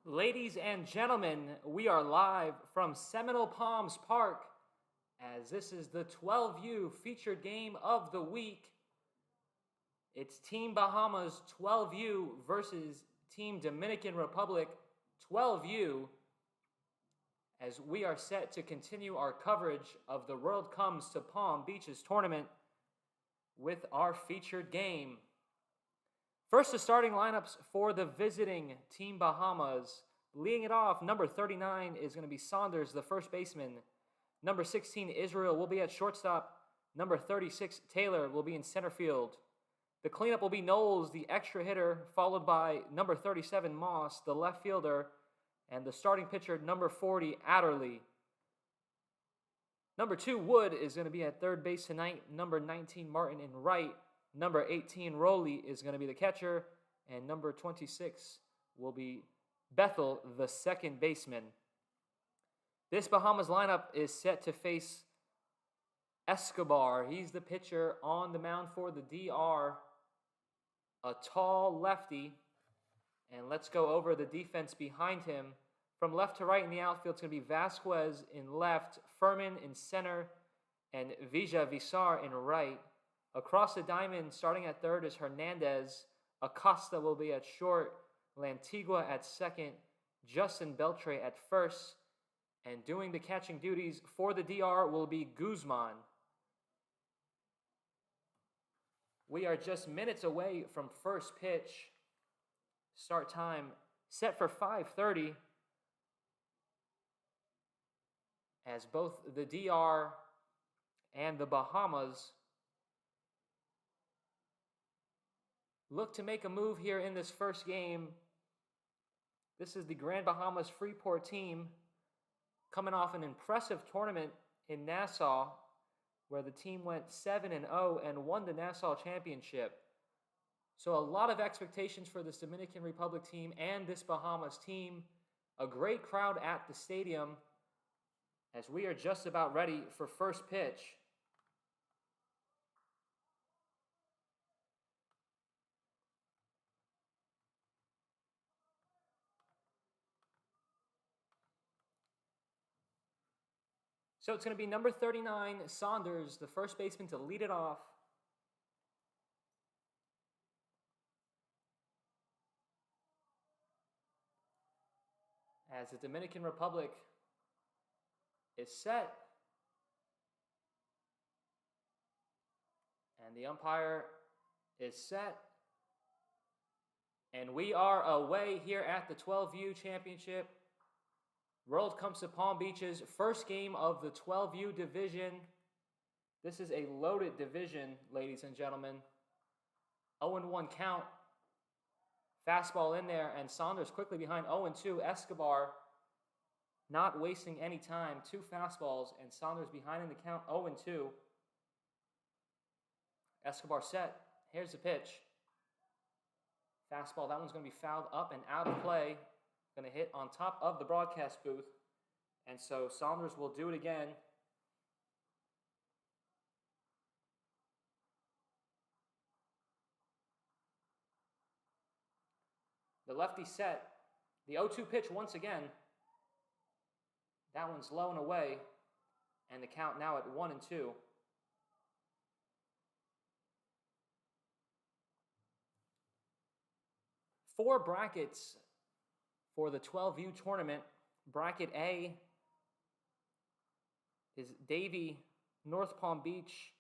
Ladies and gentlemen, we are live from Seminole Palms Park as this is the 12U featured game of the week. It's Team Bahamas 12U versus Team Dominican Republic 12U as we are set to continue our coverage of the World Comes to Palm Beaches tournament with our featured game. First, the starting lineups for the visiting Team Bahamas. Leading it off, number 39 is going to be Saunders, the first baseman. Number 16, Israel, will be at shortstop. Number 36, Taylor, will be in center field. The cleanup will be Knowles, the extra hitter, followed by number 37, Moss, the left fielder, and the starting pitcher, number 40, Adderley. Number 2, Wood, is going to be at third base tonight. Number 19, Martin, in right. Number 18, Rowley, is going to be the catcher. And number 26 will be Bethel, the second baseman. This Bahamas lineup is set to face Escobar. He's the pitcher on the mound for the DR. A tall lefty. And let's go over the defense behind him. From left to right in the outfield, it's going to be Vasquez in left, Furman in center, and Visar in right. Across the diamond, starting at third, is Hernandez. Acosta will be at short. Lantigua at second. Justin Beltre at first. And doing the catching duties for the DR will be Guzman. We are just minutes away from first pitch. Start time set for 5:30. As both the DR and the Bahamas look to make a move here in this first game. This is the Grand Bahamas Freeport team coming off an impressive tournament in Nassau where the team went 7-0 and won the Nassau Championship. So a lot of expectations for this Dominican Republic team and this Bahamas team. A great crowd at the stadium as we are just about ready for first pitch. So it's going to be number 39, Saunders, the first baseman, to lead it off. As the Dominican Republic is set. And the umpire is set. And we are away here at the 12U Championship. World Comes to Palm Beaches, first game of the 12U division. This is a loaded division, ladies and gentlemen. 0-1 count. Fastball in there, and Saunders quickly behind 0-2. Escobar not wasting any time. 2 fastballs, and Saunders behind in the count, 0-2. Escobar set. Here's the pitch. Fastball, that one's going to be fouled up and out of play. Going to hit on top of the broadcast booth. And so Saunders will do it again. The lefty set. The 0-2 pitch once again. That one's low and away. And the count now at 1-2. Four brackets for the 12U tournament. Bracket A is Davie, North Palm Beach,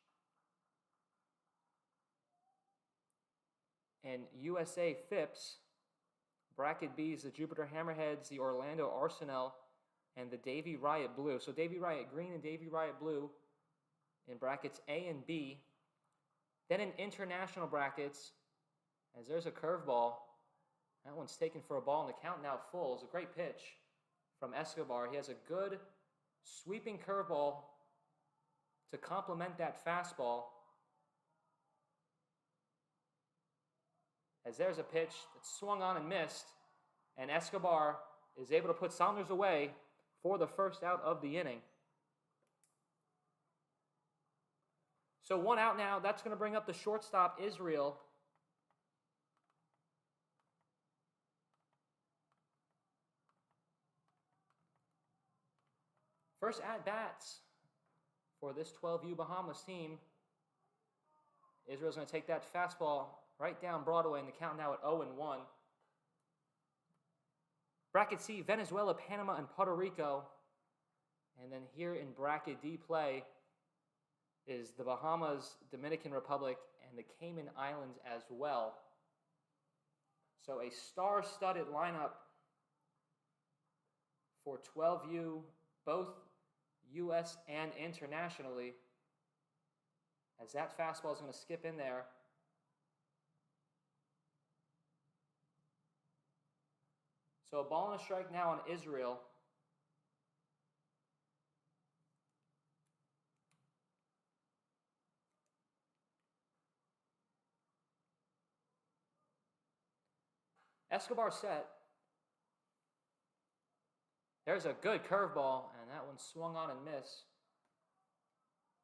and USA Phipps. Bracket B is the Jupiter Hammerheads, the Orlando Arsenal, and the Davie Riot Blue. So Davie Riot Green and Davie Riot Blue in brackets A and B. Then in international brackets, as there's a curveball. That one's taken for a ball, and the count now full. It's a great pitch from Escobar. He has a good sweeping curveball to complement that fastball. As there's a pitch that's swung on and missed, and Escobar is able to put Saunders away for the first out of the inning. So 1 out now. That's going to bring up the shortstop, Israel. First at-bats for this 12U Bahamas team. Israel's going to take that fastball right down Broadway, and the count now at 0-1. Bracket C, Venezuela, Panama, and Puerto Rico. And then here in Bracket D play is the Bahamas, Dominican Republic, and the Cayman Islands as well. So a star-studded lineup for 12U, both U.S. and internationally, as that fastball is going to skip in there. So a ball and a strike now on Israel. Escobar set. There's a good curveball, and that one swung on and missed.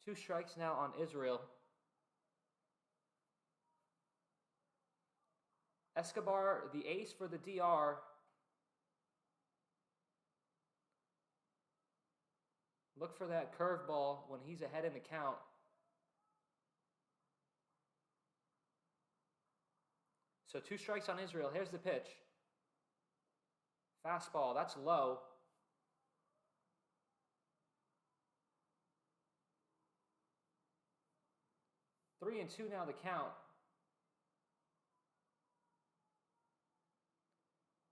2 strikes now on Israel. Escobar, the ace for the DR. Look for that curveball when he's ahead in the count. So 2 strikes on Israel. Here's the pitch. Fastball, that's low. Three and 2 now the count.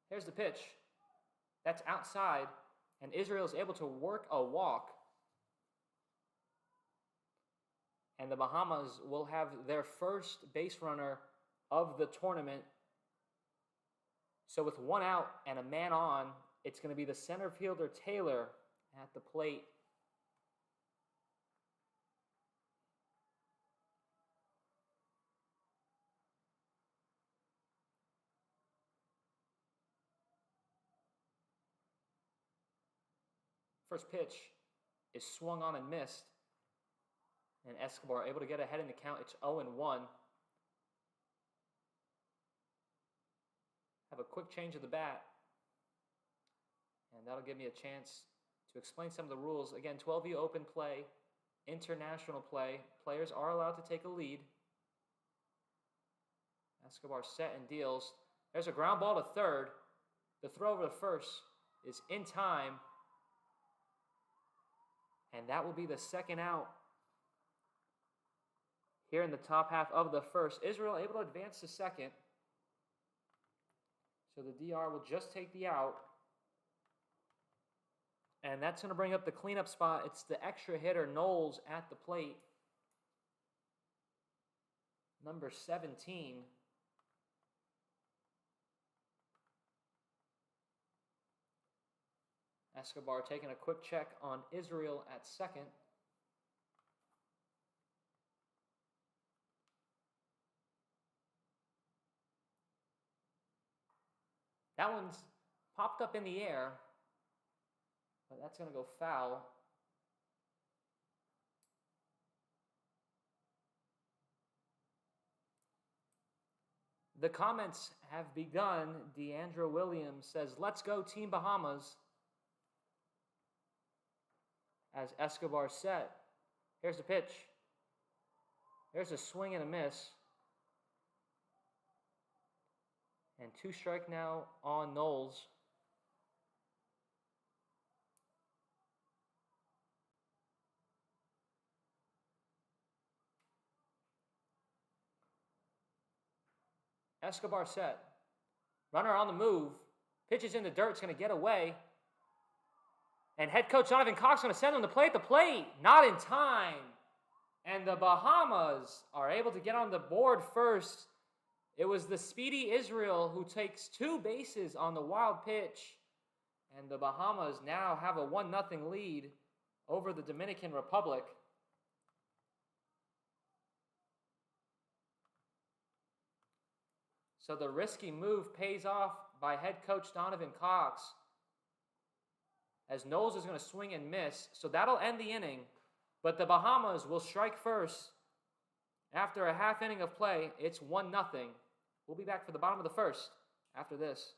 Here's the pitch. That's outside, and Israel is able to work a walk. And the Bahamas will have their first base runner of the tournament. So with 1 out and a man on, it's going to be the center fielder Taylor at the plate. First pitch is swung on and missed. And Escobar able to get ahead in the count. It's 0-1. Have a quick change of the bat. And that'll give me a chance to explain some of the rules. Again, 12U open play, international play. Players are allowed to take a lead. Escobar set and deals. There's a ground ball to third. The throw over to first is in time. And that will be the second out here in the top half of the first. Israel able to advance to second. So the DR will just take the out. And that's going to bring up the cleanup spot. It's the extra hitter, Knowles, at the plate. Number 17. Escobar taking a quick check on Israel at second. That one's popped up in the air, but that's going to go foul. The comments have begun. Deandra Williams says, "Let's go Team Bahamas." As Escobar set. Here's the pitch. There's a swing and a miss. And 2 strike now on Knowles. Escobar set. Runner on the move. Pitches in the dirt. It's going to get away. And head coach Jonathan Cox is going to send him to play at the plate. Not in time. And the Bahamas are able to get on the board first. It was the speedy Israel who takes 2 bases on the wild pitch. And the Bahamas now have a 1-0 lead over the Dominican Republic. So the risky move pays off by head coach Donovan Cox, as Knowles is going to swing and miss. So that'll end the inning. But the Bahamas will strike first. After a half inning of play, it's 1-0. We'll be back for the bottom of the first after this.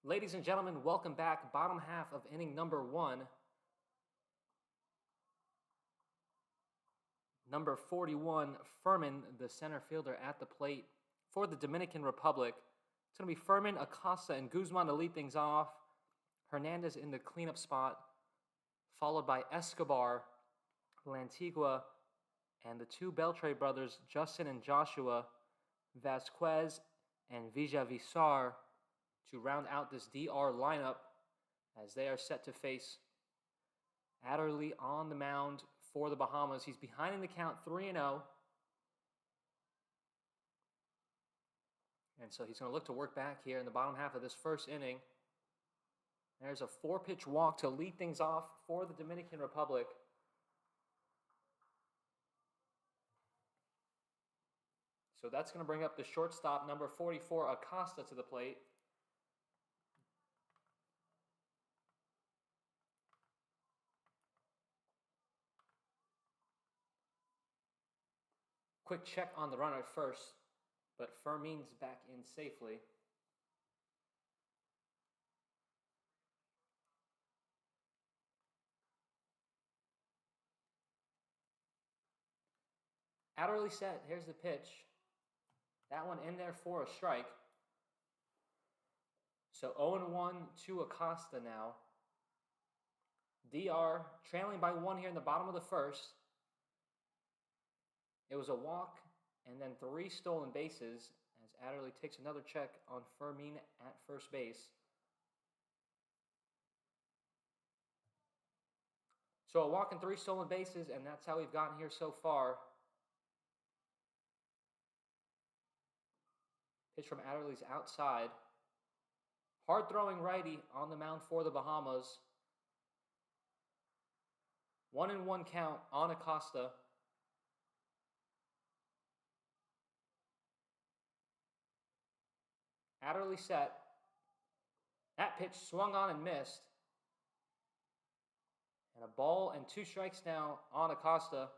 Ladies and gentlemen, welcome back. Bottom half of inning number 1. Number 41, Furman, the center fielder at the plate for the Dominican Republic. It's going to be Furman, Acosta, and Guzman to lead things off. Hernandez in the cleanup spot, followed by Escobar, Lantigua, and the two Beltre brothers, Justin and Joshua, Vasquez and Villavisar, to round out this DR lineup as they are set to face Adderley on the mound for the Bahamas. He's behind in the count 3-0. And so he's going to look to work back here in the bottom half of this first inning. There's a 4-pitch walk to lead things off for the Dominican Republic. So that's going to bring up the shortstop, number 44, Acosta, to the plate. Quick check on the runner at first, but Fermin's back in safely. Adderley set. Here's the pitch. That one in there for a strike. So 0-1 to Acosta now. DR trailing by 1 here in the bottom of the first. It was a walk and then 3 stolen bases as Adderley takes another check on Fermin at first base. So a walk and 3 stolen bases, and that's how we've gotten here so far. Pitch from Adderley's outside. Hard-throwing righty on the mound for the Bahamas. 1-1 count on Acosta. Adderley set. That pitch swung on and missed. And a ball and 2 strikes now on Acosta.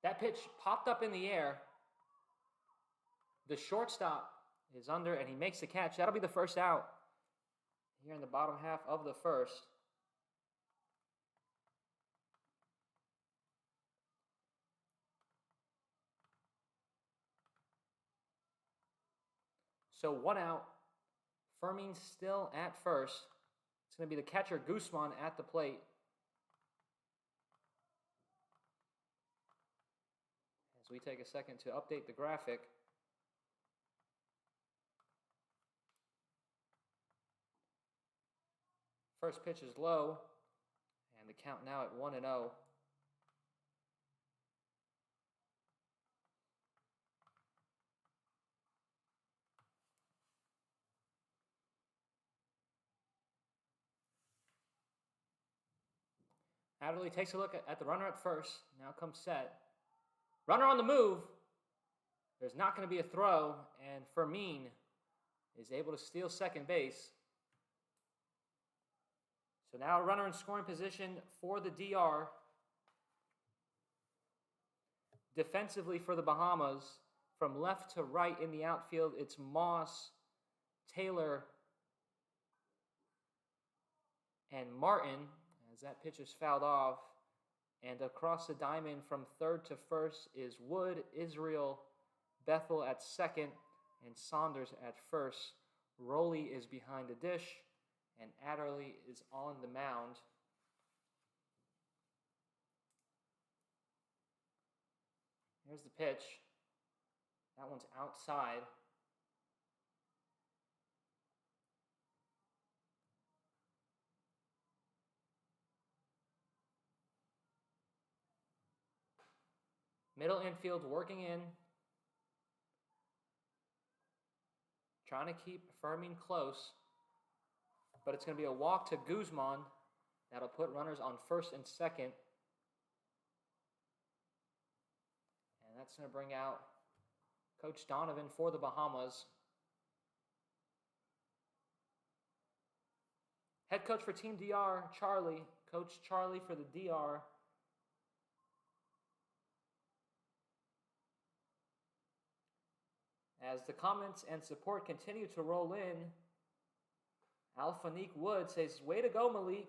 That pitch popped up in the air. The shortstop is under, and he makes the catch. That'll be the first out here in the bottom half of the first. So 1 out. Fermin still at first. It's going to be the catcher, Guzman, at the plate. As we take a second to update the graphic. First pitch is low, and the count now at 1-0. Adderley takes a look at the runner at first. Now comes set. Runner on the move. There's not going to be a throw, and Fermin is able to steal second base. So now a runner in scoring position for the DR. Defensively for the Bahamas, from left to right in the outfield, it's Moss, Taylor, and Martin, as that pitch is fouled off. And across the diamond from third to first is Wood, Israel, Bethel at second, and Saunders at first. Rowley is behind the dish, and Adderley is on the mound. Here's the pitch. That one's outside. Middle infield working in. Trying to keep Fermin close. But it's going to be a walk to Guzman. That'll put runners on first and second. And that's going to bring out Coach Donovan for the Bahamas. Head coach for Team DR, Charlie. Coach Charlie for the DR. As the comments and support continue to roll in, Alphanique Wood says, way to go, Malik.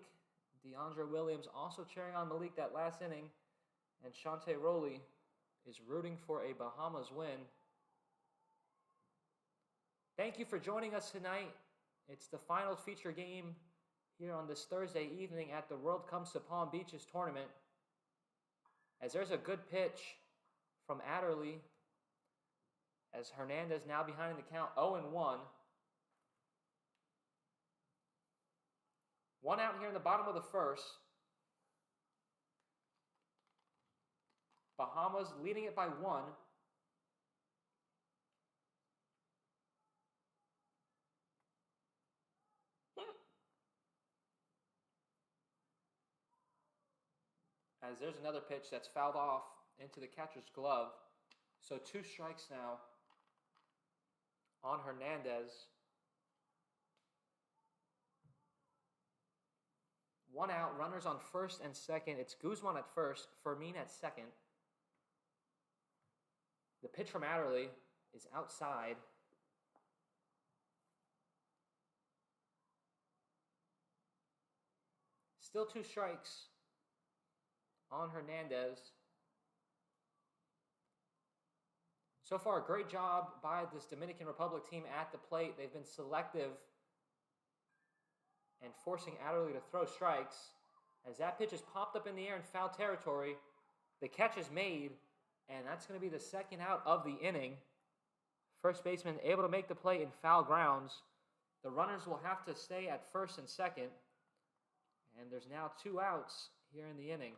DeAndre Williams also cheering on Malik that last inning. And Shante Rowley is rooting for a Bahamas win. Thank you for joining us tonight. It's the final feature game here on this Thursday evening at the World Comes to Palm Beaches tournament. As there's a good pitch from Adderley, as Hernandez now behind in the count 0-1. One out here in the bottom of the first. Bahamas leading it by 1. As there's another pitch that's fouled off into the catcher's glove. So 2 strikes now on Hernandez. 1 out, runners on first and second. It's Guzman at first, Fermin at second. The pitch from Adderley is outside. Still 2 strikes on Hernandez. So far, a great job by this Dominican Republic team at the plate. They've been selective and forcing Adderley to throw strikes. As that pitch is popped up in the air in foul territory, the catch is made, and that's going to be the second out of the inning. First baseman able to make the play in foul grounds. The runners will have to stay at first and second, and there's now 2 outs here in the inning.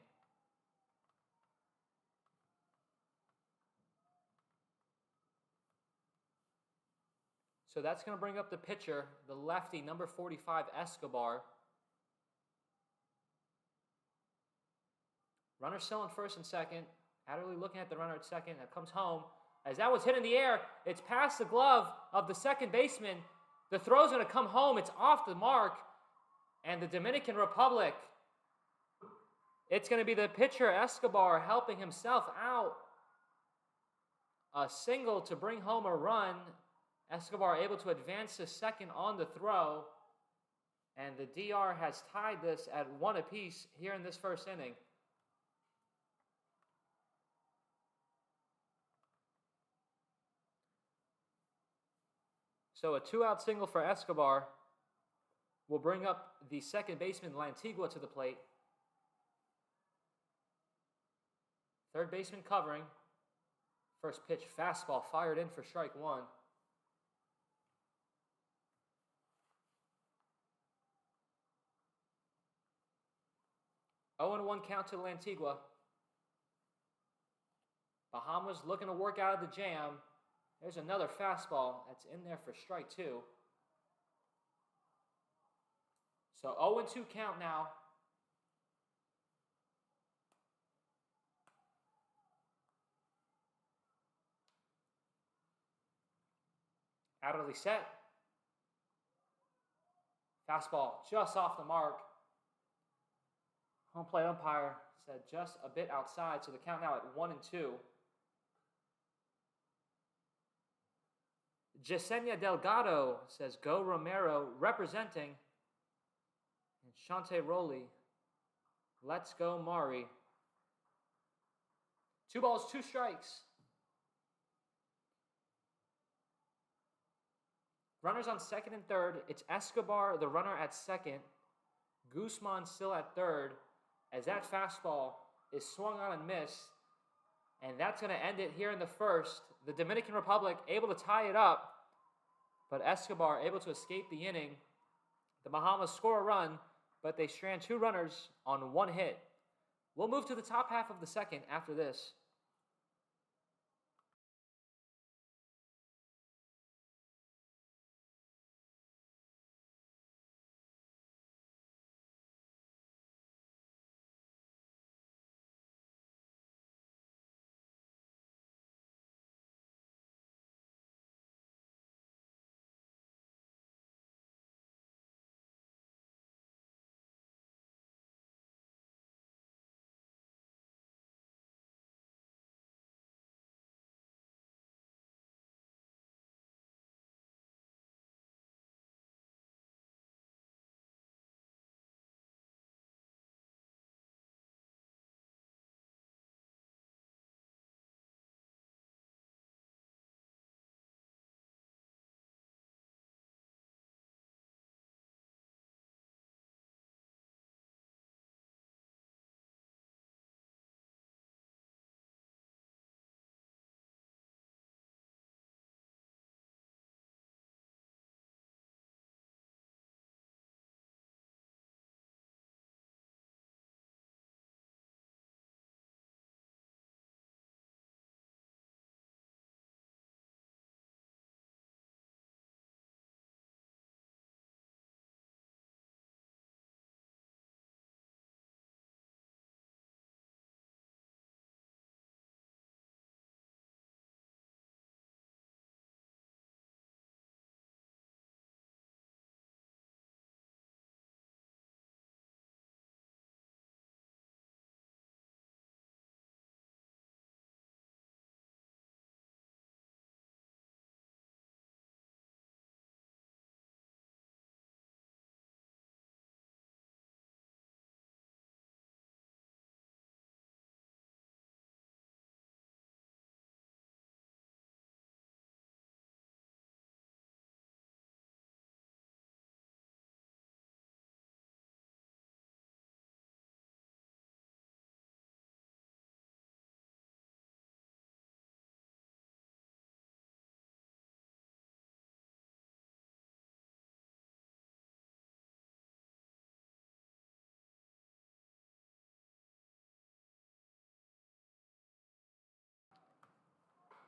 So that's going to bring up the pitcher, the lefty, number 45, Escobar. Runner still in first and second. Adderley looking at the runner at second. That comes home. As that was hit in the air, it's past the glove of the second baseman. The throw's going to come home. It's off the mark. And the Dominican Republic, it's going to be the pitcher, Escobar, helping himself out. A single to bring home a run. Escobar able to advance to second on the throw. And the DR has tied this at 1 apiece here in this first inning. So a 2-out single for Escobar will bring up the second baseman, Lantigua, to the plate. Third baseman covering. First pitch, fastball fired in for strike 1. Oh, 0-1 count to Lantigua. Bahamas looking to work out of the jam. There's another fastball that's in there for strike 2. So 0-2 count now. Adderley set. Fastball just off the mark. Home plate umpire said just a bit outside, so the count now at 1-2. Jasenia Delgado says, go Romero, representing. And Shante Rowley, let's go Mari. 2 balls, 2 strikes. Runners on second and third. It's Escobar, the runner, at second. Guzman still at third, as that fastball is swung on and missed. And that's going to end it here in the first. The Dominican Republic able to tie it up, but Escobar able to escape the inning. The Bahamas score a run, but they strand 2 runners on 1 hit. We'll move to the top half of the second after this.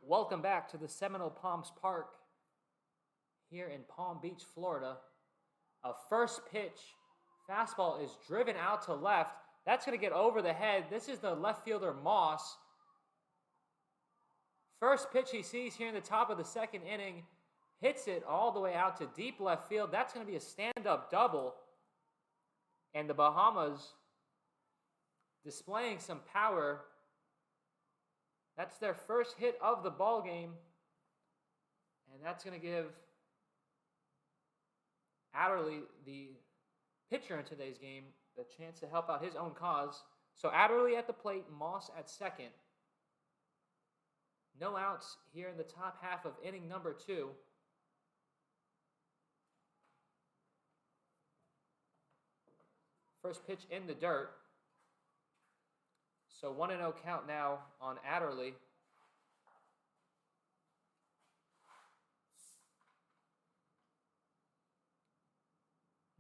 Welcome back to the Seminole Palms Park here in Palm Beach, Florida. A first pitch fastball is driven out to left. That's going to get over the head. This is the left fielder, Moss. First pitch he sees here in the top of the second inning. Hits it all the way out to deep left field. That's going to be a stand-up double. And the Bahamas displaying some power. That's their first hit of the ball game. And that's going to give Adderley, the pitcher in today's game, a chance to help out his own cause. So Adderley at the plate, Moss at second. No outs here in the top half of inning number 2. First pitch in the dirt. So 1-0 count now on Adderley.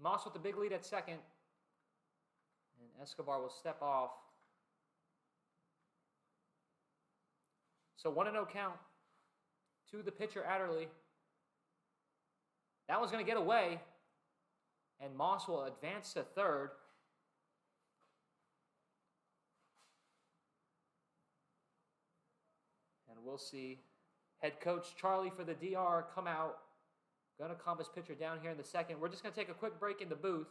Moss with the big lead at second. And Escobar will step off. So 1-0 count to the pitcher, Adderley. That one's going to get away. And Moss will advance to third. And we'll see head coach Charlie for the DR come out. Going to calm his pitcher down here in the second. We're just going to take a quick break in the booth.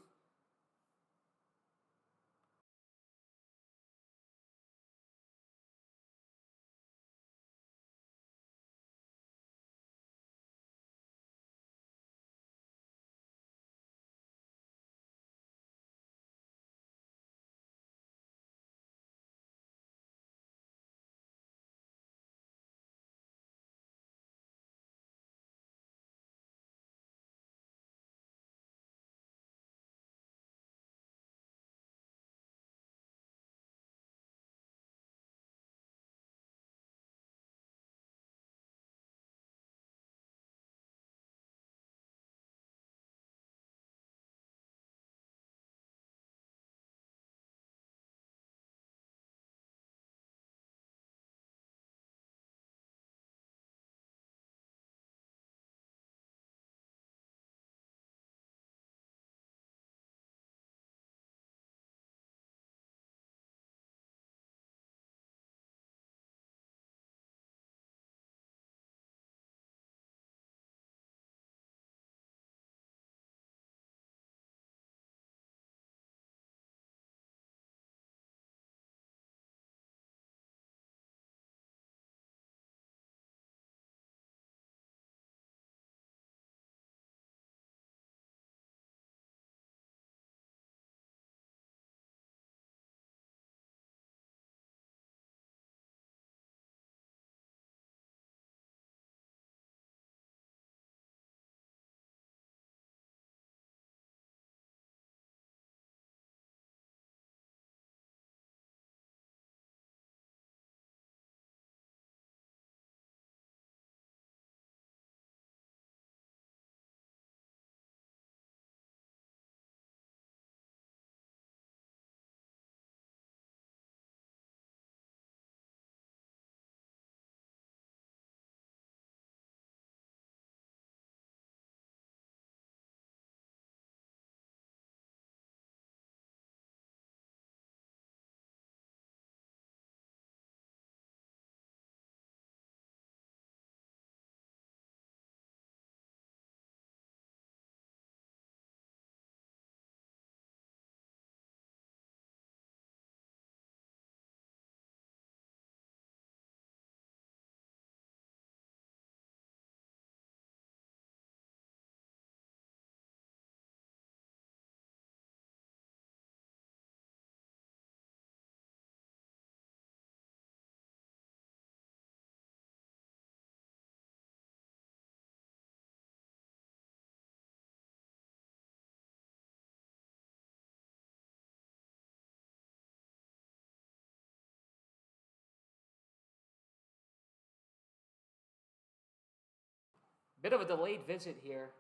Bit of a delayed visit here.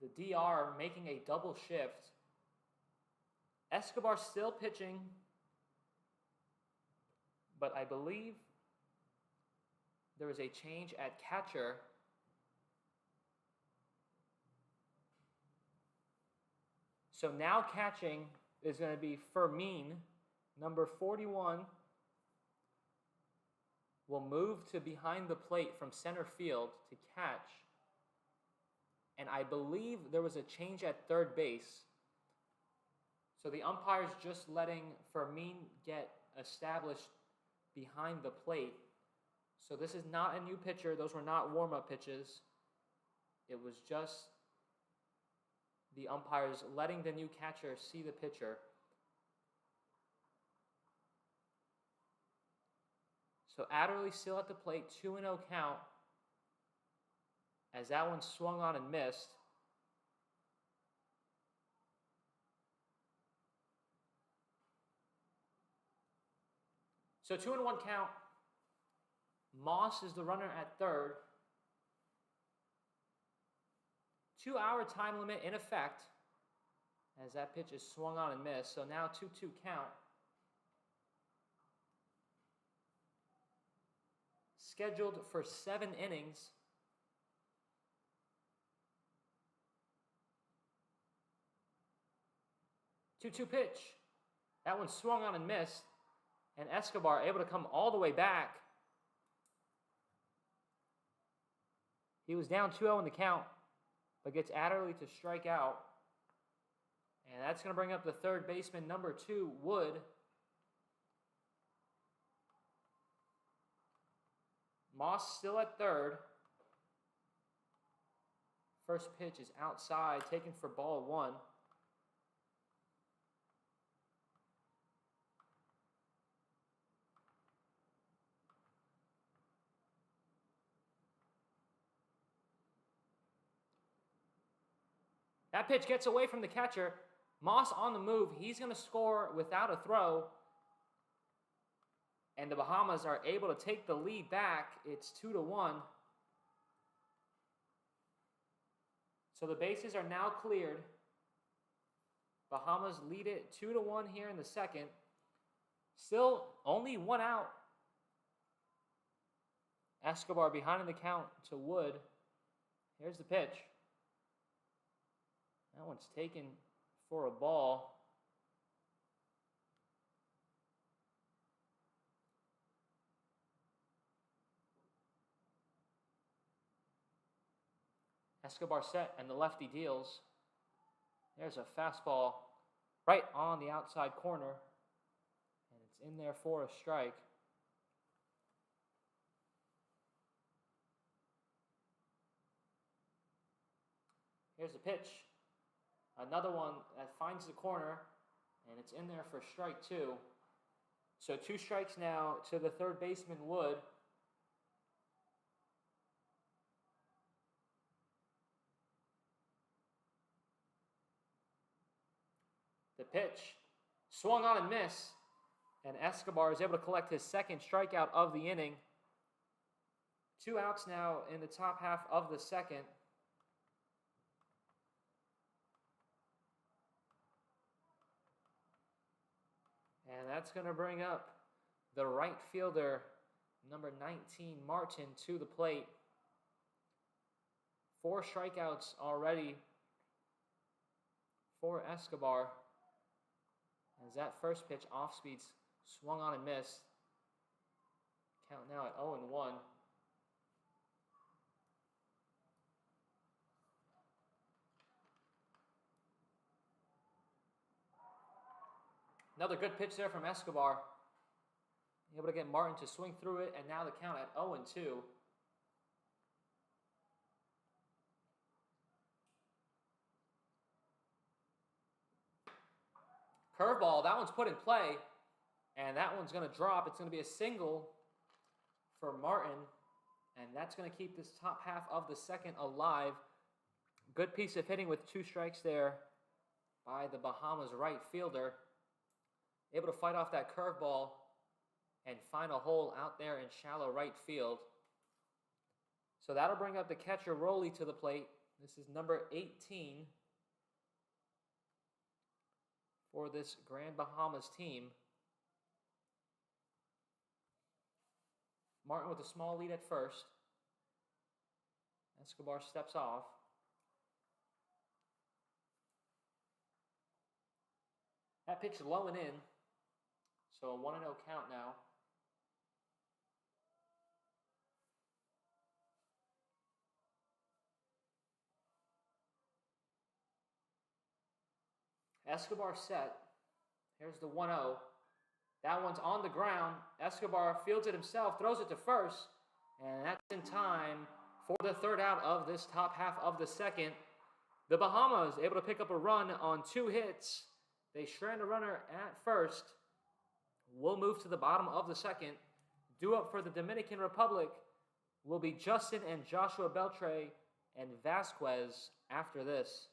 The DR making a double shift. Escobar still pitching, but I believe there is a change at catcher. So now catching is going to be Fermin, number 41, will move to behind the plate from center field to catch. And I believe there was a change at third base. So the umpire's just letting Fermin get established behind the plate. So this is not a new pitcher. Those were not warm-up pitches. It was just the umpires letting the new catcher see the pitcher. So Adderley still at the plate, 2-0 count, as that one swung on and missed. So 2-1 count. Moss is the runner at third. 2-hour time limit in effect as that pitch is swung on and missed. So now 2-2 count. Scheduled for 7 innings. Two-two pitch. That one swung on and missed. And Escobar able to come all the way back. He was down 2-0 in the count, but gets Adderley to strike out. And that's going to bring up the third baseman, number 2, Wood. Moss still at third. First pitch is outside, taken for ball 1. That pitch gets away from the catcher. Moss on the move. He's going to score without a throw. And the Bahamas are able to take the lead back. It's 2-1. So the bases are now cleared. Bahamas lead it 2-1 here in the second. Still only 1 out. Escobar behind in the count to Wood. Here's the pitch. That one's taken for a ball. Escobar set and the lefty deals. There's a fastball right on the outside corner. And it's in there for a strike. Here's the pitch. Another one that finds the corner, and it's in there for strike 2. So 2 strikes now to the third baseman, Wood. The pitch swung on and missed, and Escobar is able to collect his second strikeout of the inning. 2 outs now in the top half of the second. And that's going to bring up the right fielder, number 19, Martin, to the plate. 4 strikeouts already for Escobar. As that first pitch off speed swung on and missed. Count now at 0-1. Another good pitch there from Escobar. Able to get Martin to swing through it, and now the count at 0-2. Curveball, that one's put in play, and that one's going to drop. It's going to be a single for Martin, and that's going to keep this top half of the second alive. Good piece of hitting with 2 strikes there by the Bahamas right fielder. Able to fight off that curveball and find a hole out there in shallow right field. So that'll bring up the catcher, Rowley, to the plate. This is number 18 for this Grand Bahamas team. Martin with a small lead at first. Escobar steps off. That pitch low and in. So a 1-0 count now. Escobar set. Here's the 1-0. That one's on the ground. Escobar fields it himself, throws it to first, and that's in time for the third out of this top half of the second. The Bahamas able to pick up a run on 2 hits. They strand a runner at first. We'll move to the bottom of the second. Due up for the Dominican Republic will be Justin and Joshua Beltre and Vasquez after this.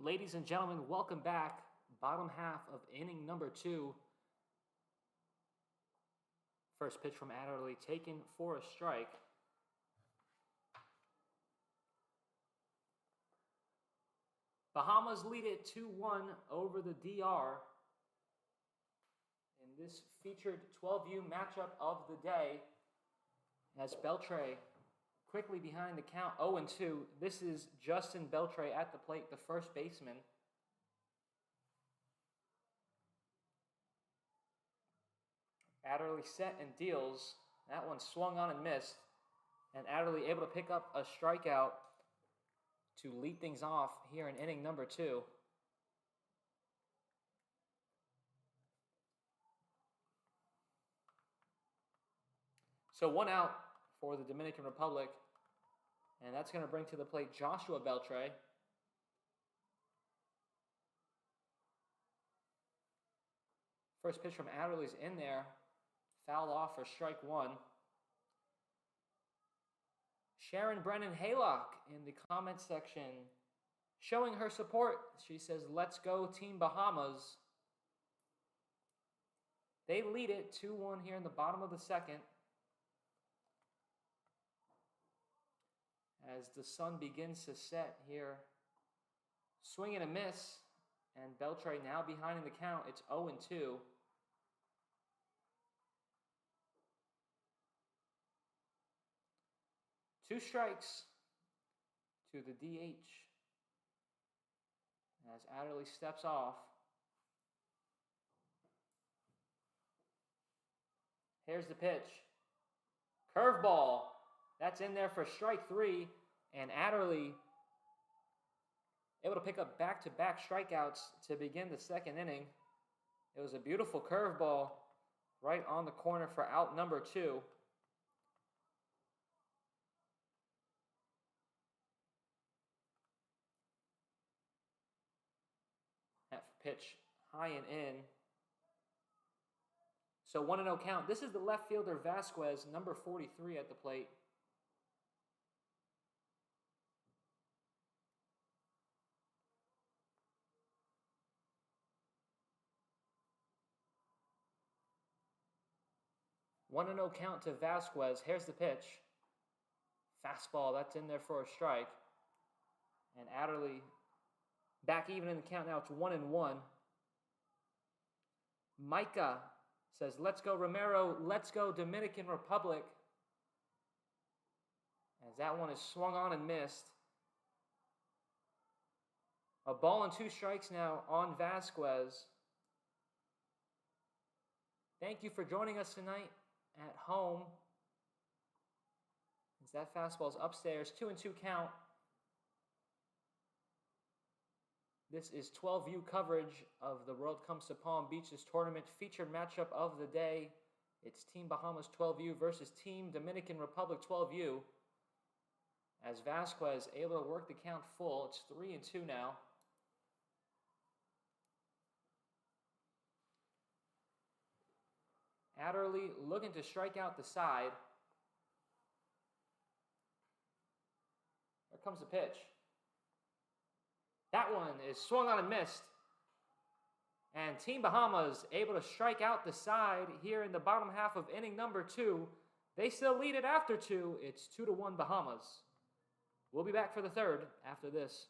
Ladies and gentlemen, welcome back. Bottom half of inning number 2. First pitch from Adderley taken for a strike. Bahamas lead it 2-1 over the DR in this featured 12U matchup of the day, as Beltre quickly behind the count 0-2. This is Justin Beltre at the plate, the first baseman. Adderley set and deals. That one swung on and missed. And Adderley able to pick up a strikeout to lead things off here in inning number 2. So 1 out for the Dominican Republic. And that's going to bring to the plate Joshua Beltre. First pitch from Adderley's in there. Fouled off for strike 1. Sharon Brennan Haylock in the comment section showing her support. She says, "Let's go Team Bahamas." They lead it 2-1 here in the bottom of the second. As the sun begins to set here. Swing and a miss. And Beltre now behind in the count. It's 0-2. Two strikes to the DH. As Adderley steps off. Here's the pitch. Curveball. That's in there for strike 3. And Adderley able to pick up back-to-back strikeouts to begin the second inning. It was a beautiful curveball right on the corner for out number 2. That pitch high and in. So 1-0 count. This is the left fielder Vasquez, number 43 at the plate. One and 0 count to Vasquez. Here's the pitch. Fastball, that's in there for a strike. And Adderley back even in the count now. It's 1-1. Micah says, let's go Romero, let's go Dominican Republic. As that one is swung on and missed. A ball and 2 strikes now on Vasquez. Thank you for joining us tonight at home. As that fastball's upstairs, 2-2 count. This is 12U coverage of the World Comes to Palm Beach's tournament featured matchup of the day. It's Team Bahamas 12U versus Team Dominican Republic 12U. As Vasquez able to work the count full, it's 3-2 now. Adderley looking to strike out the side. Here comes the pitch. That one is swung on and missed. And Team Bahamas able to strike out the side here in the bottom half of inning number 2. They still lead it after 2. It's 2-1 Bahamas. We'll be back for the third after this.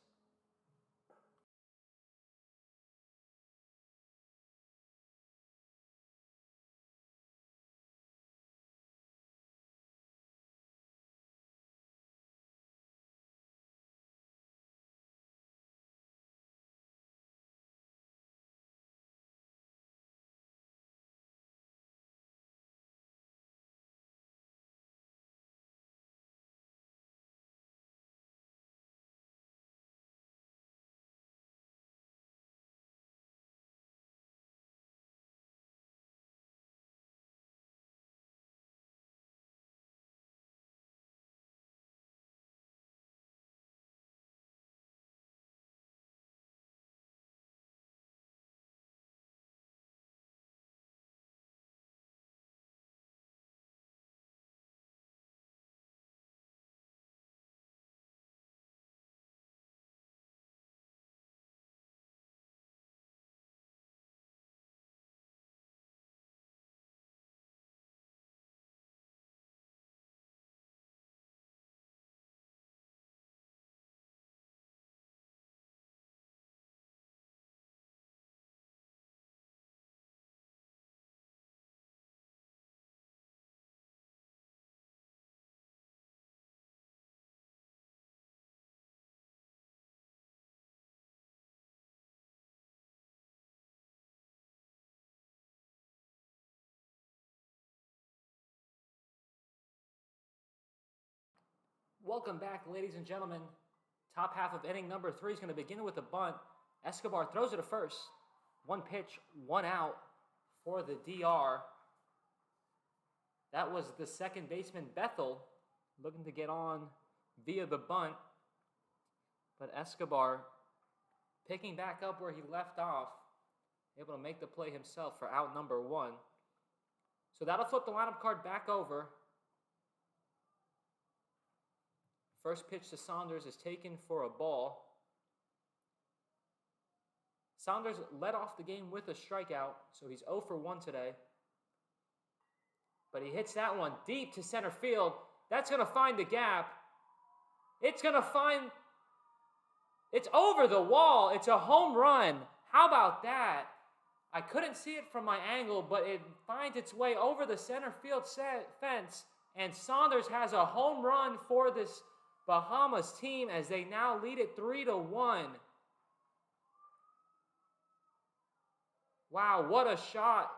Welcome back, ladies and gentlemen. Top half of inning number 3 is going to begin with a bunt. Escobar throws it to first. 1 pitch, 1 out for the DR. That was the second baseman, Bethel, looking to get on via the bunt. But Escobar picking back up where he left off, able to make the play himself for out number 1. So that'll flip the lineup card back over. First pitch to Saunders is taken for a ball. Saunders led off the game with a strikeout, so he's 0 for 1 today. But he hits that one deep to center field. That's going to find the gap. It's going to find... It's over the wall. It's a home run. How about that? I couldn't see it from my angle, but it finds its way over the center field fence, and Saunders has a home run for this Bahamas team as they now lead it 3-1. Wow, what a shot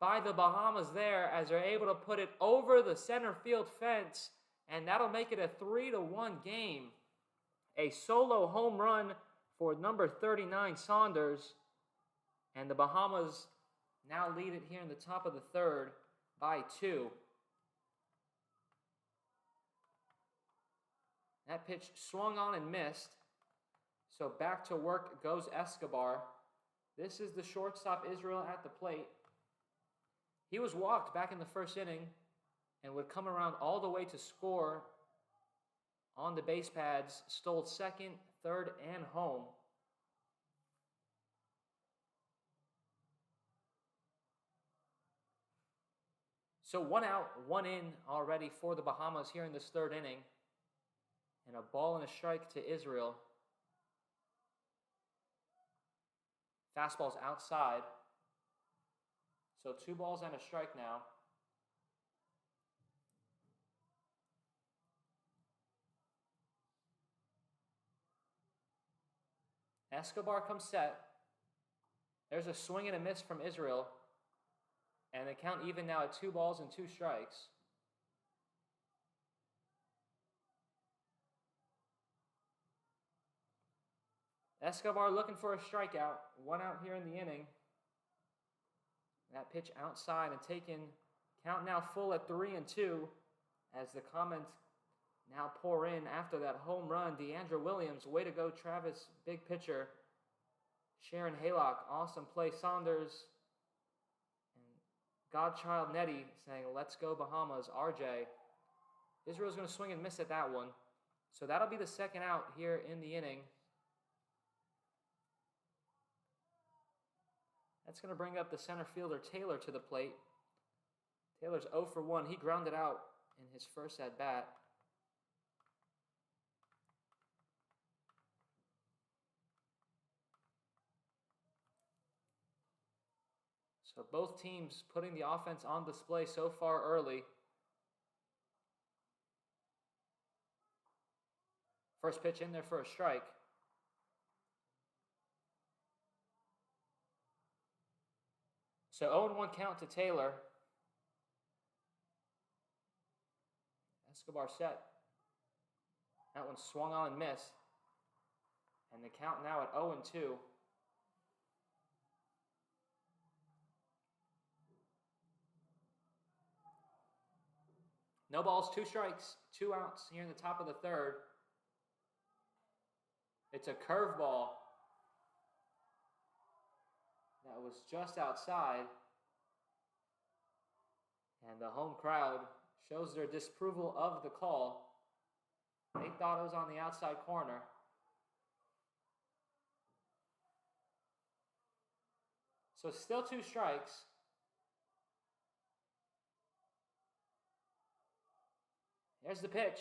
by the Bahamas there as they're able to put it over the center field fence, and that'll make it a 3-1 game. A solo home run for number 39, Saunders, and the Bahamas now lead it here in the top of the third by 2. That pitch swung on and missed, so back to work goes Escobar. This is the shortstop, Israel, at the plate. He was walked back in the first inning and would come around all the way to score on the base pads, stole second, third, and home. So 1 out, 1 in already for the Bahamas here in this third inning. And a ball and a strike to Israel. Fastball's outside. So 2 balls and a strike now. Escobar comes set. There's a swing and a miss from Israel. And they count even now at 2 balls and 2 strikes. Escobar looking for a strikeout. 1 out here in the inning. That pitch outside and taken. Count now full at 3-2 as the comments now pour in after that home run. DeAndre Williams, way to go, Travis, big pitcher. Sharon Haylock, awesome play. Saunders and Godchild Nettie saying, let's go Bahamas. RJ. Israel's going to swing and miss at that one. So that'll be the second out here in the inning. That's going to bring up the center fielder, Taylor, to the plate. Taylor's 0 for 1. He grounded out in his first at-bat. So both teams putting the offense on display so far early. First pitch in there for a strike. So 0-1 count to Taylor. Escobar set. That one swung on and missed. And the count now at 0-2. No balls, 2 strikes, 2 outs here in the top of the third. It's a curveball that was just outside. And the home crowd shows their disapproval of the call. They thought it was on the outside corner. So still 2 strikes. There's the pitch.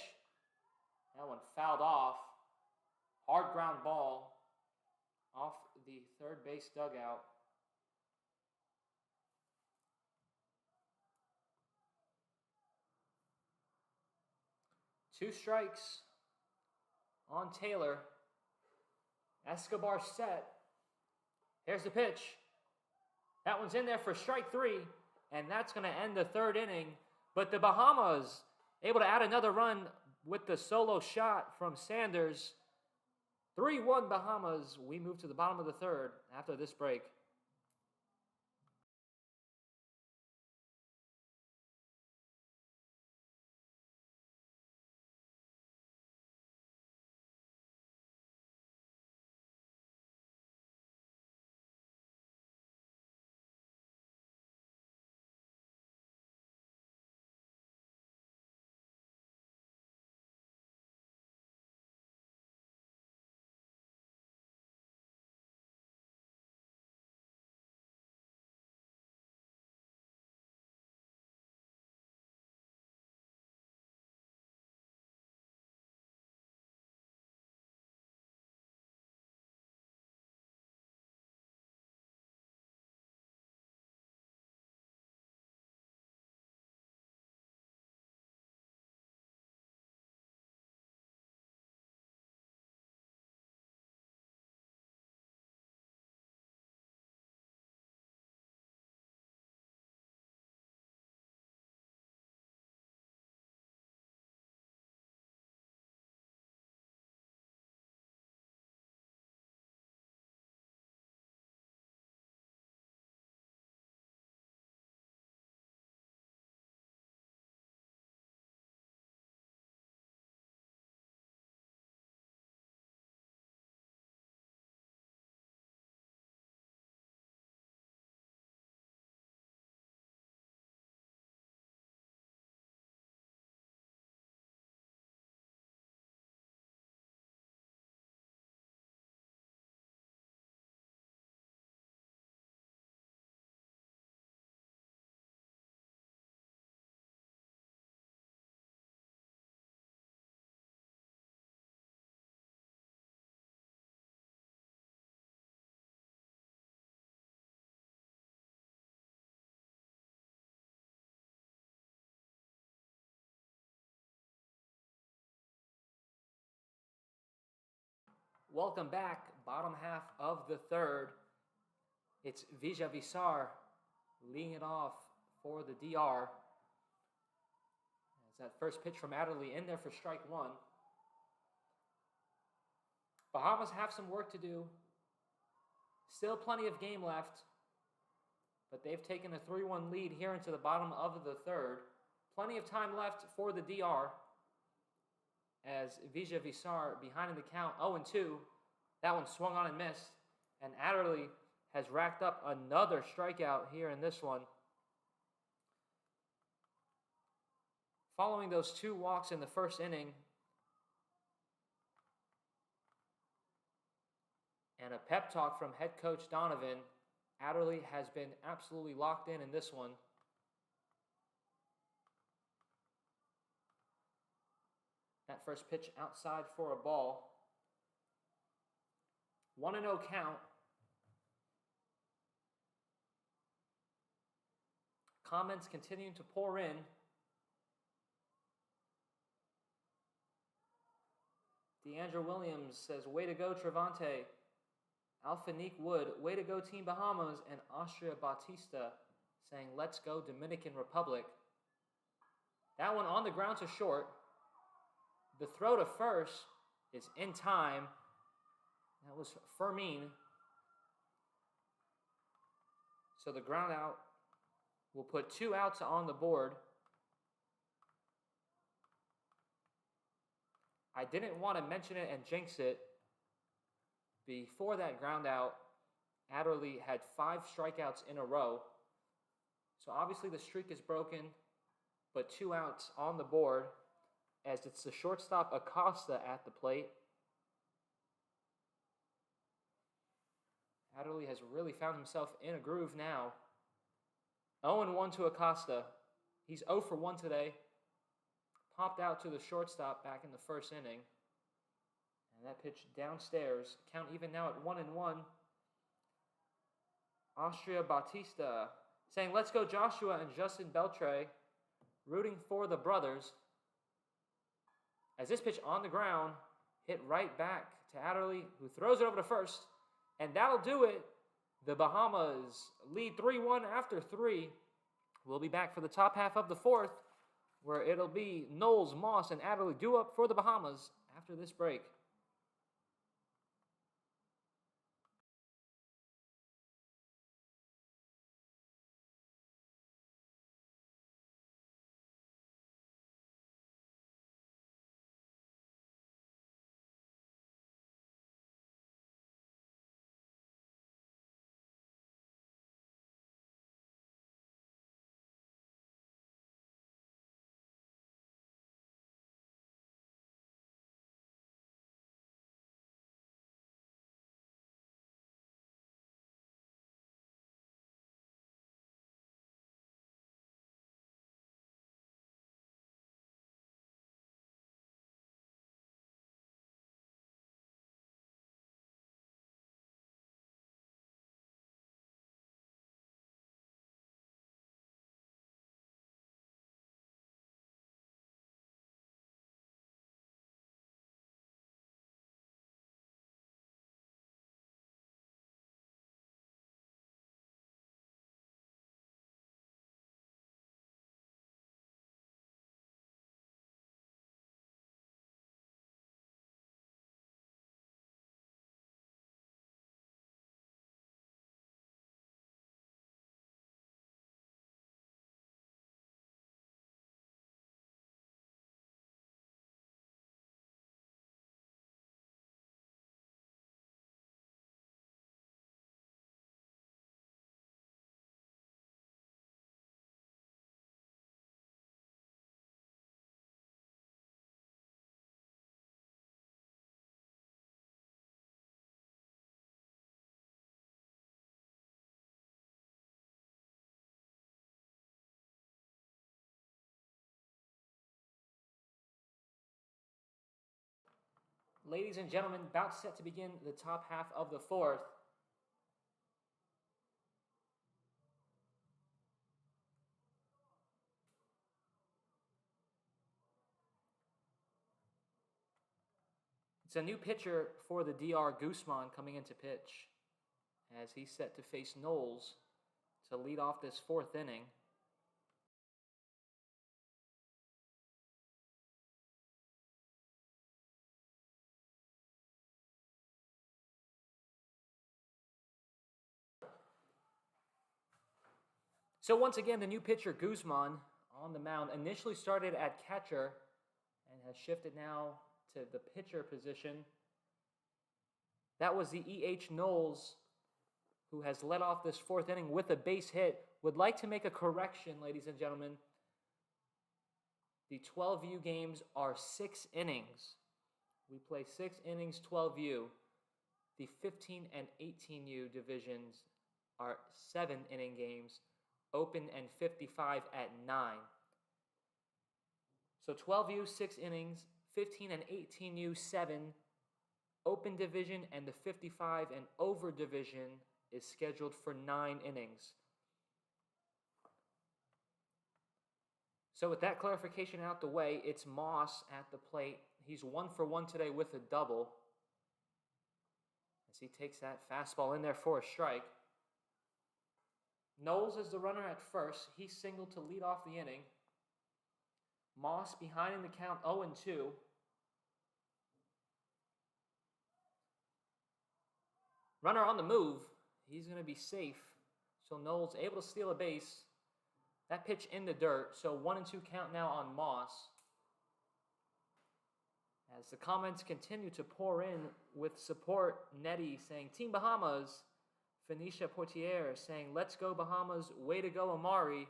That one fouled off. Hard ground ball off the third base dugout. Two strikes on Taylor. Escobar set. Here's the pitch. That one's in there for strike 3, and that's going to end the third inning. But the Bahamas able to add another run with the solo shot from Sanders. 3-1 Bahamas. We move to the bottom of the third after this break. Welcome back, bottom half of the third. It's Vijavisar leading it off for the DR. As that first pitch from Adderley in there for strike one. Bahamas have some work to do. Still plenty of game left, but they've taken a 3-1 lead here into the bottom of the third. Plenty of time left for the DR as Vijavisar behind in the count 0-2. That one swung on and missed, and Adderley has racked up another strikeout here in this one. Following those 2 walks in the first inning, and a pep talk from head coach Donovan, Adderley has been absolutely locked in this one. That first pitch outside for a ball. 1-0 count. Comments continuing to pour in. DeAndre Williams says, way to go, Trevante. Alphanique Wood, way to go, Team Bahamas. And Austria Bautista saying, let's go, Dominican Republic. That one on the ground to short. The throw to first is in time. That was Fermin. So the ground out will put 2 outs on the board. I didn't want to mention it and jinx it. Before that ground out, Adderley had 5 strikeouts in a row. So obviously the streak is broken, but 2 outs on the board as it's the shortstop Acosta at the plate. Adderley has really found himself in a groove now. 0-1 to Acosta. He's 0 for 1 today. Popped out to the shortstop back in the first inning. And that pitch downstairs. Count even now at 1-1. Austria Bautista saying, let's go Joshua and Justin Beltre. Rooting for the brothers. As this pitch on the ground hit right back to Adderley, who throws it over to first. And that'll do it. The Bahamas lead 3-1 after 3. We'll be back for the top half of the fourth, where it'll be Knowles, Moss, and Adderley due up for the Bahamas after this break. Ladies and gentlemen, about set to begin the top half of the fourth. It's a new pitcher for the DR, Guzman, coming into pitch as he's set to face Knowles to lead off this fourth inning. So once again, the new pitcher, Guzman, on the mound, initially started at catcher and has shifted now to the pitcher position. That was the EH Knowles, who has led off this fourth inning with a base hit. Would like to make a correction, ladies and gentlemen. The 12U games are 6 innings. We play 6 innings, 12U. The 15 and 18U divisions are 7-inning games, open and 55 at 9. So 12U, 6 innings, 15 and 18U, 7. Open division and the 55 and over division is scheduled for 9 innings. So with that clarification out the way, it's Moss at the plate. He's 1 for 1 today with a double, as he takes that fastball in there for a strike. Knowles is the runner at first. He singled to lead off the inning. Moss behind in the count, 0-2. Runner on the move. He's going to be safe. So Knowles able to steal a base. That pitch in the dirt. So 1-2 count now on Moss. As the comments continue to pour in with support, Nettie saying, Team Bahamas. Phoenicia Portier saying, let's go Bahamas, way to go Amari.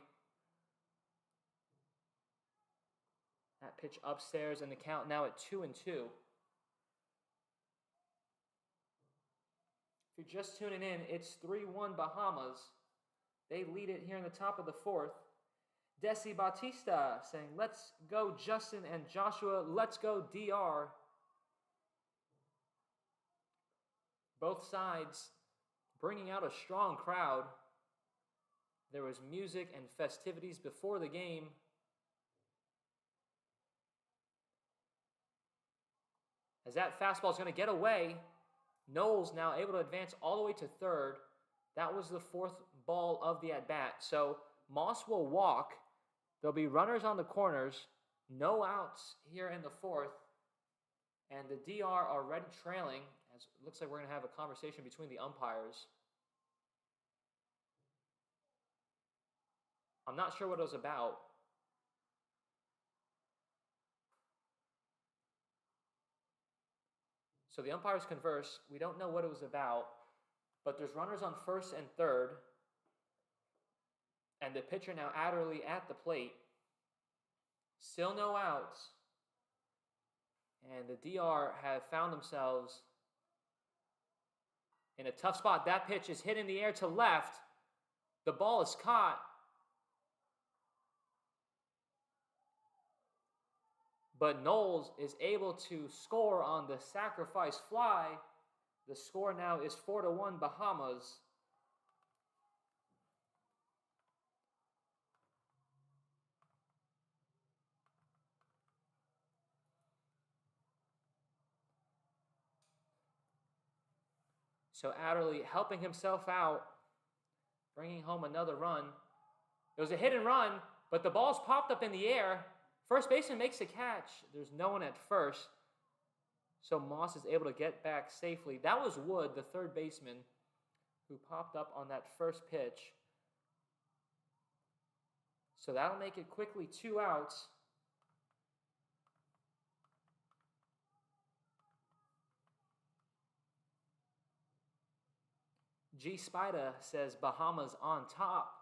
That pitch upstairs and the count now at 2-2. If you're just tuning in, it's 3-1 Bahamas. They lead it here in the top of the fourth. Desi Batista saying, let's go Justin and Joshua, let's go DR. Both sides bringing out a strong crowd. There was music and festivities before the game. As that fastball is going to get away, Knowles now able to advance all the way to third. That was the 4th ball of the at-bat. So Moss will walk. There'll be runners on the corners. No outs here in the 4th. And the DR are already trailing. As it looks like we're going to have a conversation between the umpires. I'm not sure what it was about. So the umpires converse. We don't know what it was about, but there's runners on first and third, and the pitcher now Adderley at the plate. Still no outs, and the DR have found themselves in a tough spot. That pitch is hit in the air to left. The ball is caught. But Knowles is able to score on the sacrifice fly. The score now is 4-1 Bahamas. So Adderley helping himself out, bringing home another run. It was a hit and run, but the ball's popped up in the air. First baseman makes a catch. There's no one at first. So Moss is able to get back safely. That was Wood, the third baseman, who popped up on that first pitch. So that'll make it quickly 2 outs. G. Spida says Bahamas on top.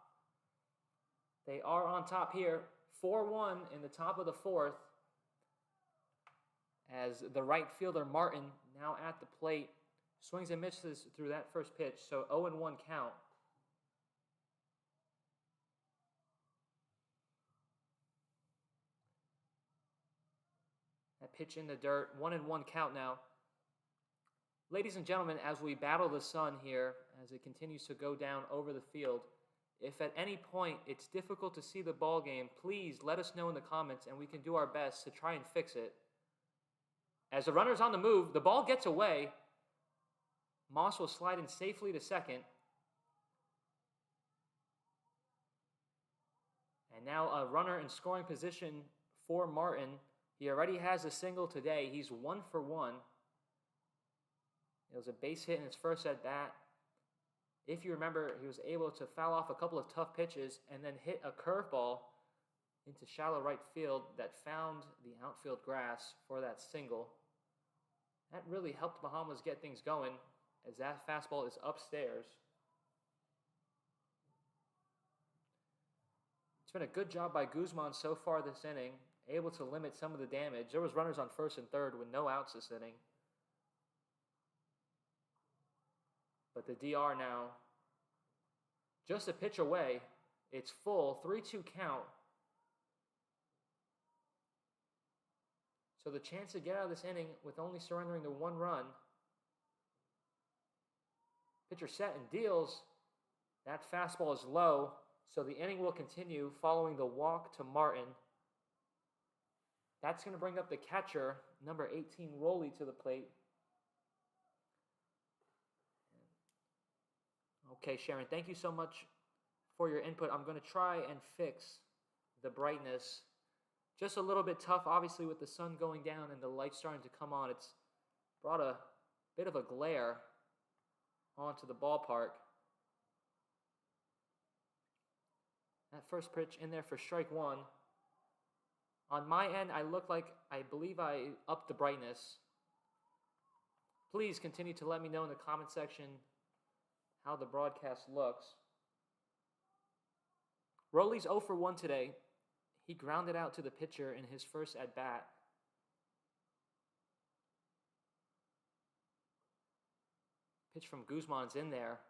They are on top here. 4-1 in the top of the 4th, as the right fielder Martin now at the plate swings and misses through that first pitch. So 0-1 count. That pitch in the dirt. 1-1 count now. Ladies and gentlemen, as we battle the sun here, as it continues to go down over the field, if at any point it's difficult to see the ball game, please let us know in the comments and we can do our best to try and fix it. As the runner's on the move, the ball gets away. Moss will slide in safely to second. And now a runner in scoring position for Martin. He already has a single today. He's 1 for 1. It was a base hit in his first at bat. If you remember, he was able to foul off a couple of tough pitches and then hit a curveball into shallow right field that found the outfield grass for that single. That really helped Bahamas get things going as that fastball is upstairs. It's been a good job by Guzman so far this inning, able to limit some of the damage. There was runners on first and third with no outs this inning. But the DR now, just a pitch away. It's full, 3-2 count. So the chance to get out of this inning with only surrendering to 1 run. Pitcher set and deals. That fastball is low, so the inning will continue following the walk to Martin. That's going to bring up the catcher, number 18, Roley, to the plate. Okay, Sharon, thank you so much for your input. I'm going to try and fix the brightness. Just a little bit tough, obviously, with the sun going down and the light starting to come on. It's brought a bit of a glare onto the ballpark. That first pitch in there for strike 1. On my end, I believe I upped the brightness. Please continue to let me know in the comment section how the broadcast looks. Roley's 0 for 1 today. He grounded out to the pitcher in his first at-bat. Pitch from Guzman's in there.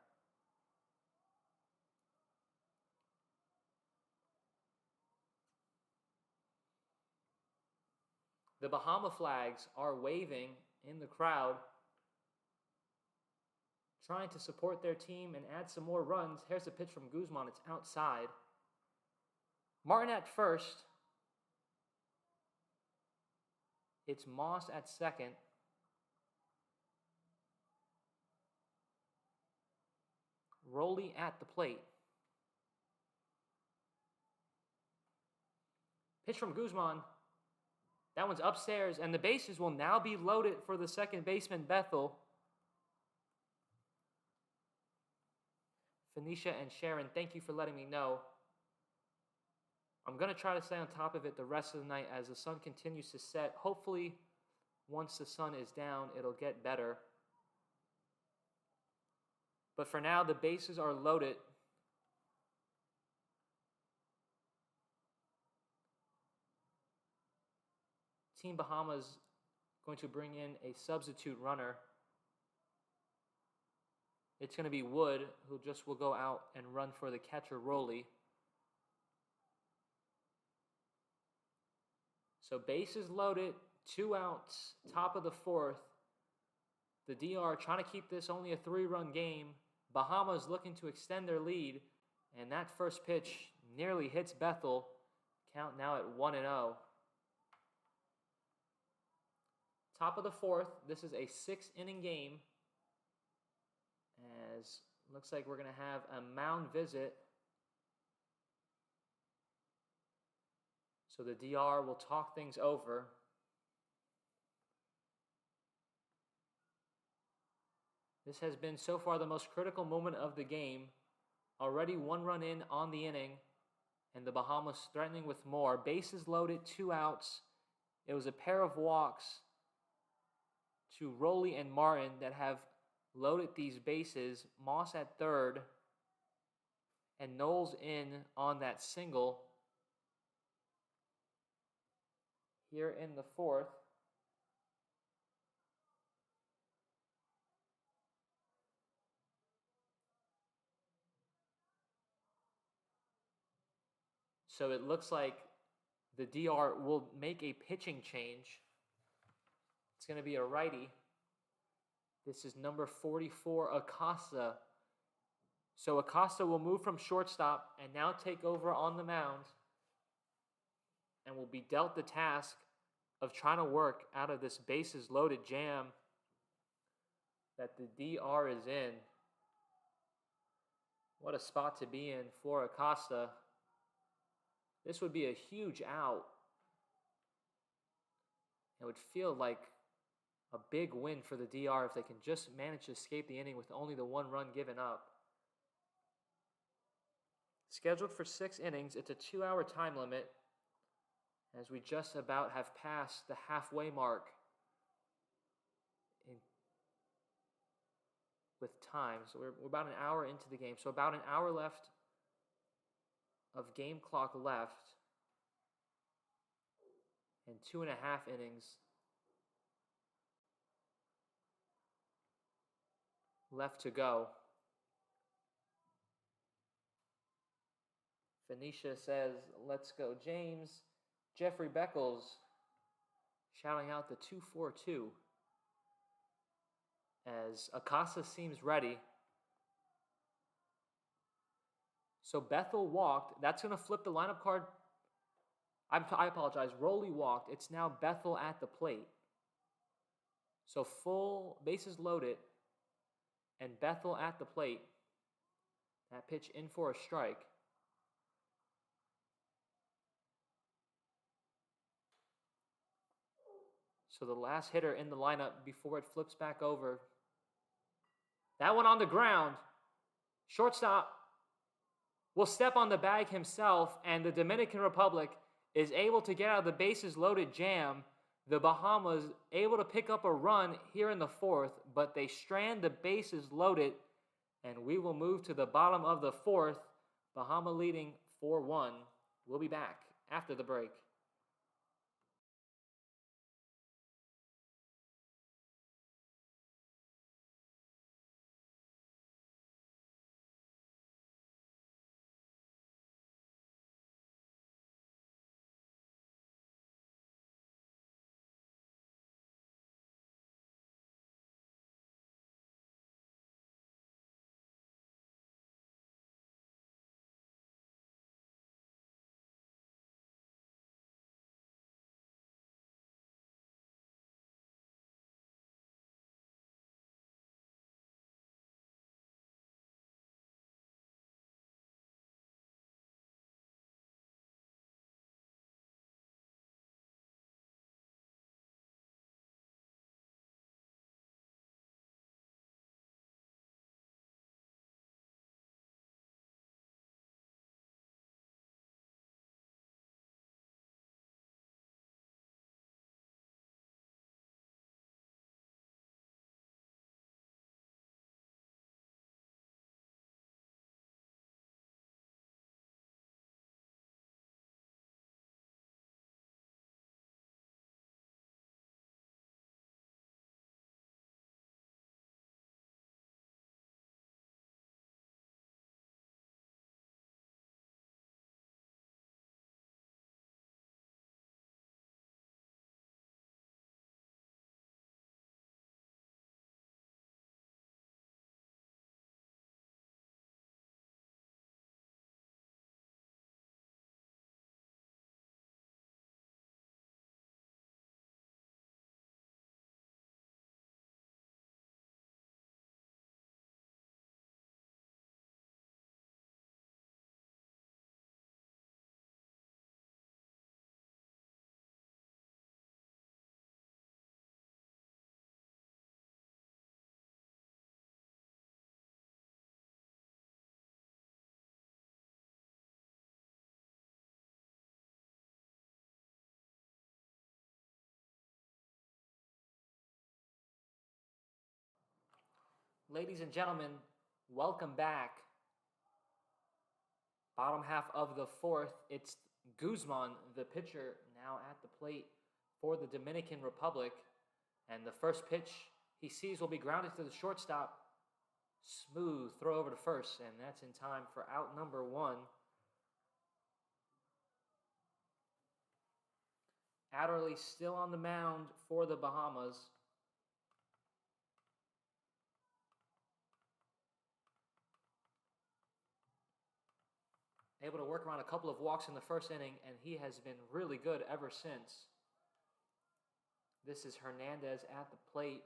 The Bahama flags are waving in the crowd, trying to support their team and add some more runs. Here's a pitch from Guzman. It's outside. Martin at first. It's Moss at second. Roley at the plate. Pitch from Guzman. That one's upstairs, and the bases will now be loaded for the second baseman, Bethel. Phoenicia and Sharon, thank you for letting me know. I'm going to try to stay on top of it the rest of the night as the sun continues to set. Hopefully, once the sun is down, it'll get better. But for now, the bases are loaded. Team Bahamas going to bring in a substitute runner. It's going to be Wood, who just will go out and run for the catcher, Roley. So bases loaded, 2 outs, top of the 4th. The DR trying to keep this only a 3-run game. Bahamas looking to extend their lead, and that first pitch nearly hits Bethel. Count now at 1-0. Top of the 4th, this is a 6-inning game. As looks like we're going to have a mound visit. So the DR will talk things over. This has been so far the most critical moment of the game. Already 1 run in on the inning, and the Bahamas threatening with more. Bases loaded, 2 outs. It was a pair of walks to Roley and Martin that have loaded these bases. Moss at third, and Knowles in on that single. Here in the 4th. So it looks like the DR will make a pitching change. It's going to be a righty. This is number 44, Acosta. So Acosta will move from shortstop and now take over on the mound and will be dealt the task of trying to work out of this bases loaded jam that the DR is in. What a spot to be in for Acosta. This would be a huge out. It would feel like a big win for the DR if they can just manage to escape the inning with only the 1 run given up. Scheduled for 6 innings, it's a 2-hour time limit, as we just about have passed the halfway mark with time. So we're about an hour into the game. So about an hour left of game clock left, and 2.5 innings left to go. Phoenicia says, "Let's go, James." Jeffrey Beckles shouting out the 2-4-2 as Acosta seems ready. So Bethel walked. That's going to flip the lineup card. I apologize. Rowley walked. It's now Bethel at the plate. So full bases loaded and Bethel at the plate. That pitch in for a strike. So the last hitter in the lineup before it flips back over. That one on the ground. Shortstop will step on the bag himself, and the Dominican Republic is able to get out of the bases loaded jam. The Bahamas able to pick up a run here in the 4th, but they strand the bases loaded, and we will move to the bottom of the 4th. Bahama leading 4-1. We'll be back after the break. Ladies and gentlemen, welcome back. Bottom half of the 4th, it's Guzman, the pitcher, now at the plate for the Dominican Republic. And the first pitch he sees will be grounded to the shortstop. Smooth throw over to first, and that's in time for out number 1. Adderley still on the mound for the Bahamas. Able to work around a couple of walks in the first inning, and he has been really good ever since. This is Hernandez at the plate.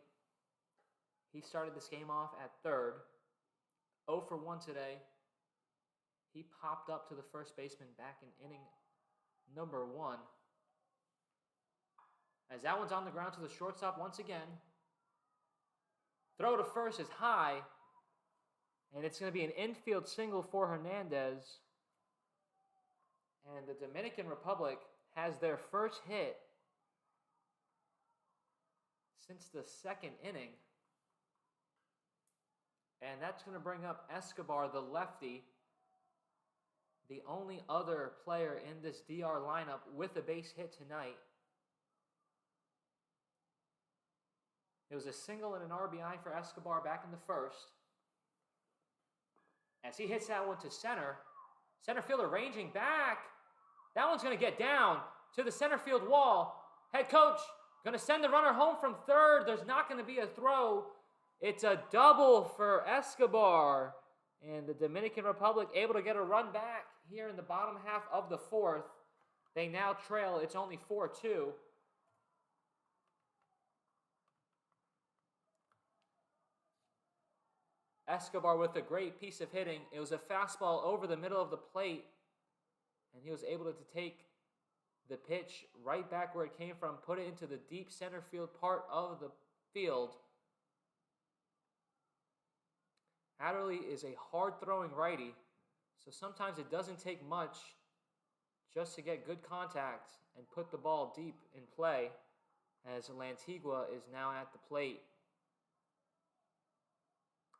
He started this game off at third. 0 for 1 today. He popped up to the first baseman back in inning number 1. As that one's on the ground to the shortstop once again. Throw to first is high. And it's going to be an infield single for Hernandez. And the Dominican Republic has their first hit since the second inning. And that's going to bring up Escobar, the lefty, the only other player in this DR lineup with a base hit tonight. It was a single and an RBI for Escobar back in the first. As he hits that one to center, center fielder ranging back. That one's going to get down to the center field wall. Head coach going to send the runner home from third. There's not going to be a throw. It's a double for Escobar. And the Dominican Republic able to get a run back here in the bottom half of the fourth. They now trail. It's only 4-2. Escobar with a great piece of hitting. It was a fastball over the middle of the plate. And he was able to take the pitch right back where it came from, put it into the deep center field part of the field. Adderley is a hard-throwing righty, so sometimes it doesn't take much just to get good contact and put the ball deep in play, as Lantigua is now at the plate.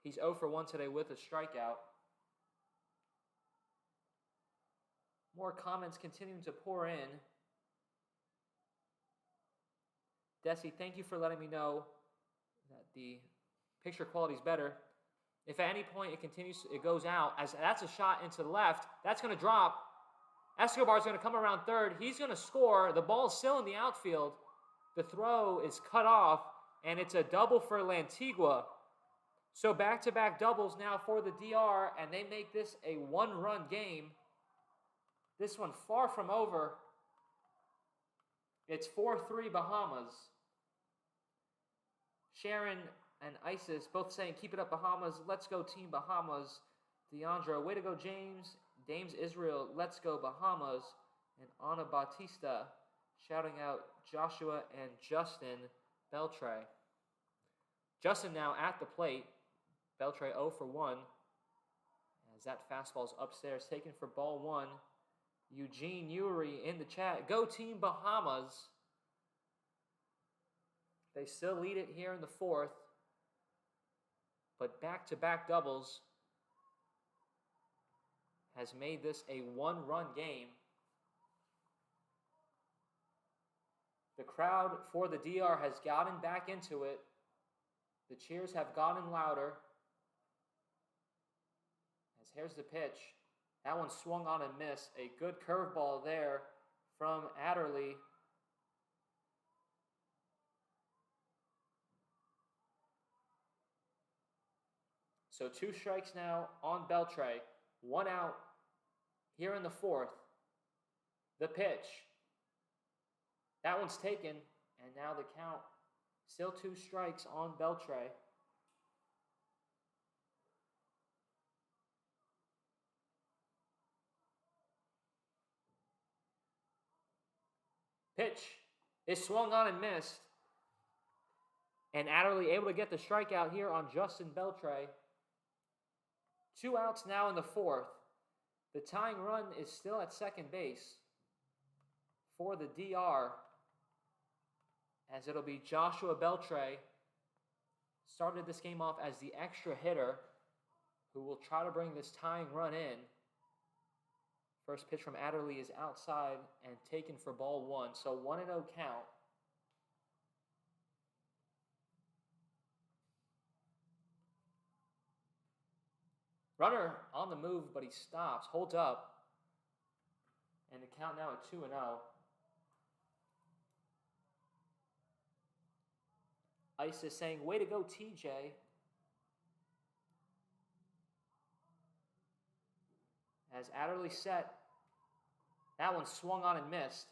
He's 0 for 1 today with a strikeout. More comments continuing to pour in. Desi, thank you for letting me know that the picture quality is better. If at any point it goes out, as that's a shot into the left, that's going to drop. Escobar's going to come around third. He's going to score. The ball's still in the outfield. The throw is cut off, and it's a double for Lantigua. So back-to-back doubles now for the DR, and they make this a one-run game. This one far from over. It's 4-3 Bahamas. Sharon and Isis both saying, keep it up, Bahamas. Let's go, Team Bahamas. Deandra, way to go, James. Dames Israel, let's go, Bahamas. And Ana Bautista shouting out Joshua and Justin Beltre. Justin now at the plate. Beltre 0 for 1. As that fastball's upstairs, taken for ball 1. Eugene Uri in the chat. Go Team Bahamas. They still lead it here in the fourth. But back-to-back doubles has made this a one-run game. The crowd for the DR has gotten back into it. The cheers have gotten louder. As here's the pitch. That one swung on and missed. A good curveball there from Adderley. So 2 strikes now on Beltre. 1 out here in the fourth. The pitch. That one's taken. And now the count. Still 2 strikes on Beltre. Pitch is swung on and missed. And Adderley able to get the strikeout here on Justin Beltre. 2 outs now in the fourth. The tying run is still at second base for the DR. As it'll be Joshua Beltre. Started this game off as the extra hitter who will try to bring this tying run in. First pitch from Adderley is outside and taken for ball 1. So 1-0 count. Runner on the move, but he stops, holds up. And the count now at 2-0. Ice is saying, way to go, TJ. As Adderley set, that one swung on and missed.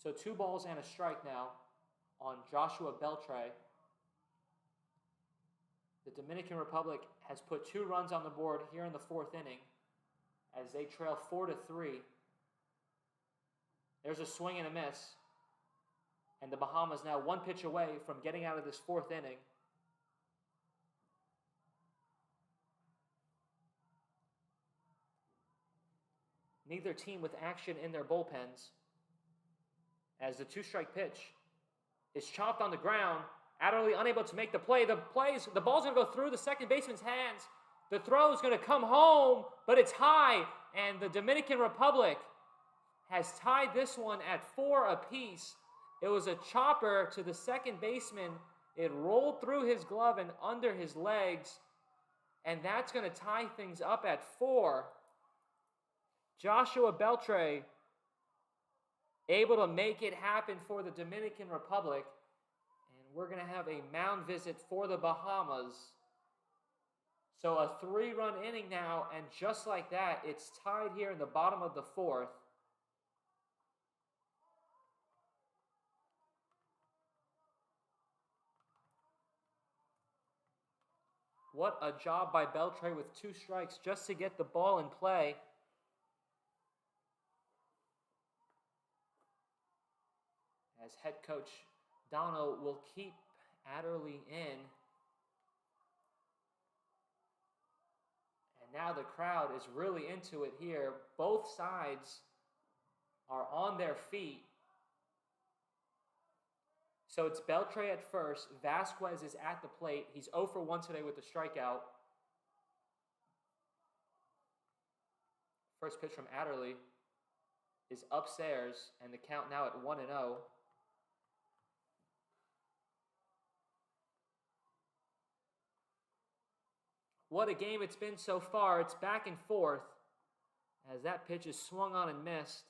So 2 balls and a strike now on Joshua Beltre. The Dominican Republic has put 2 runs on the board here in the 4th inning as they trail 4-3. There's a swing and a miss. And the Bahamas now 1 pitch away from getting out of this 4th inning. Neither team with action in their bullpens. As the 2-strike pitch is chopped on the ground. Adderley unable to make the play. The ball's going to go through the second baseman's hands. The throw is going to come home, but it's high. And the Dominican Republic has tied this one at 4 apiece. It was a chopper to the second baseman. It rolled through his glove and under his legs. And that's going to tie things up at 4. Joshua Beltre able to make it happen for the Dominican Republic. And we're going to have a mound visit for the Bahamas. So a 3-run inning now, and just like that, it's tied here in the bottom of the 4th. What a job by Beltre with 2 strikes just to get the ball in play. As head coach Dono will keep Adderley in. And now the crowd is really into it here. Both sides are on their feet. So it's Beltre at first. Vasquez is at the plate. He's 0 for 1 today with the strikeout. First pitch from Adderley is upstairs, and the count now at 1-0. What a game it's been so far. It's back and forth as that pitch is swung on and missed.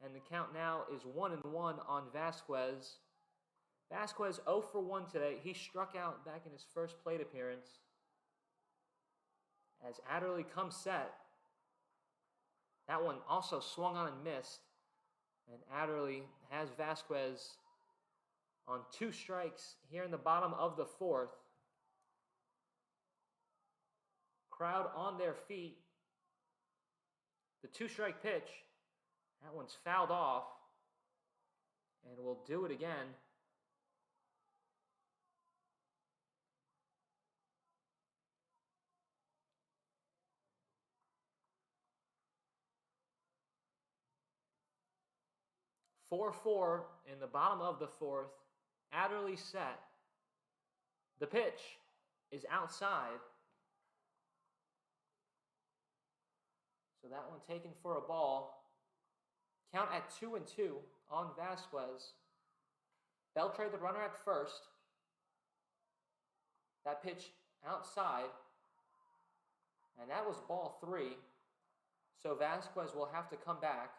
And the count now is 1-1 on Vasquez. Vasquez 0 for 1 today. He struck out back in his first plate appearance. As Adderley comes set. That one also swung on and missed. And Adderley has Vasquez on 2 strikes here in the bottom of the 4th. Crowd on their feet. The 2-strike pitch. That one's fouled off. And we'll do it again. Four in the bottom of the 4th. Adderley set. The pitch is outside. So that one taken for a ball. Count at 2-2 on Vasquez. Beltre the runner at first. That pitch outside. And that was ball 3. So Vasquez will have to come back.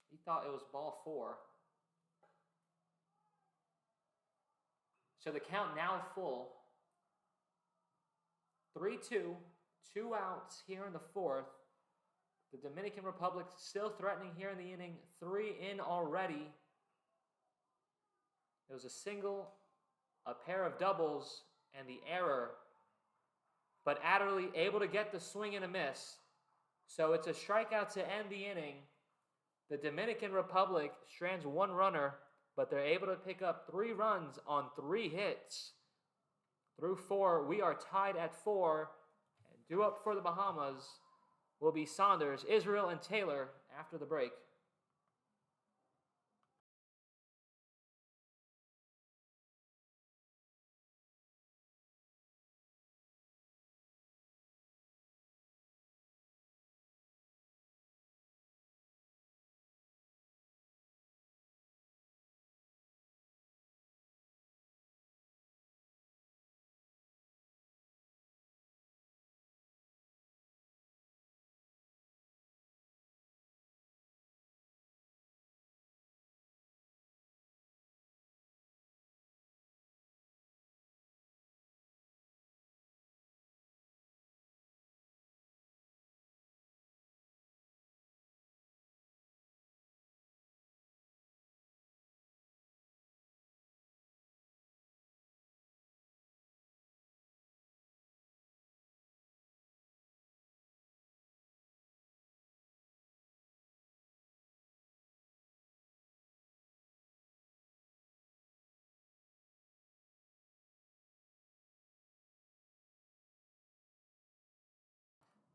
He thought it was ball 4. So the count now full. 3-2, 2 outs here in the 4th. The Dominican Republic still threatening here in the inning. 3 in already. There was a single, a pair of doubles, and the error. But Adderley able to get the swing and a miss. So it's a strikeout to end the inning. The Dominican Republic strands 1 runner, but they're able to pick up 3 runs on 3 hits. Through 4, we are tied at 4. And due up for the Bahamas will be Saunders, Israel, and Taylor after the break.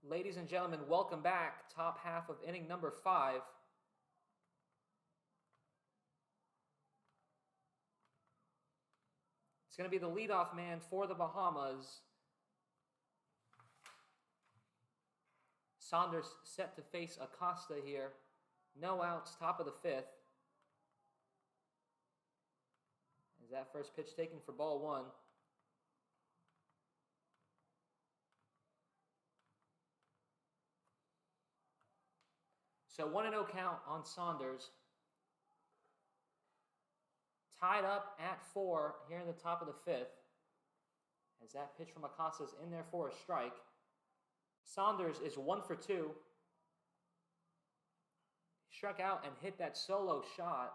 Ladies and gentlemen, welcome back. Top half of inning number 5. It's going to be the leadoff man for the Bahamas. Saunders set to face Acosta here. No outs, top of the 5th. Is that first pitch taken for ball 1? So 1-0 count on Saunders. Tied up at 4 here in the top of the 5th. As that pitch from Acosta is in there for a strike. Saunders is 1 for 2. Struck out and hit that solo shot.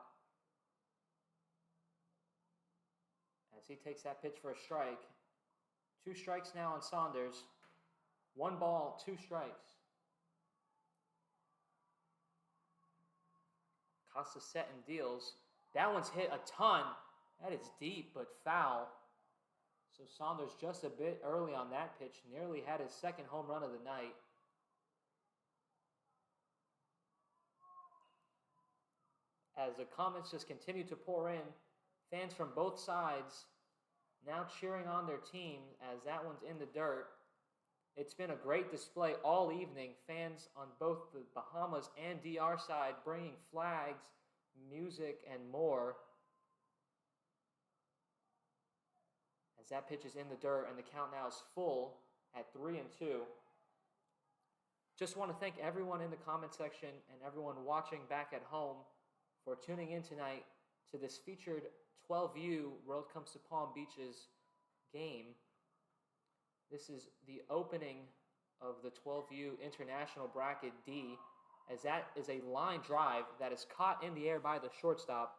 As he takes that pitch for a strike. 2 strikes now on Saunders. 1 ball, 2 strikes. Acosta set and deals. That one's hit a ton. That is deep but foul. So Saunders just a bit early on that pitch. Nearly had his second home run of the night. As the comments just continue to pour in, fans from both sides now cheering on their team as that one's in the dirt. It's been a great display all evening. Fans on both the Bahamas and DR side bringing flags, music, and more. As that pitch is in the dirt and the count now is full at 3-2. Just want to thank everyone in the comment section and everyone watching back at home for tuning in tonight to this featured 12U World Comes to Palm Beach's game. This is the opening of the 12U International Bracket D, as that is a line drive that is caught in the air by the shortstop.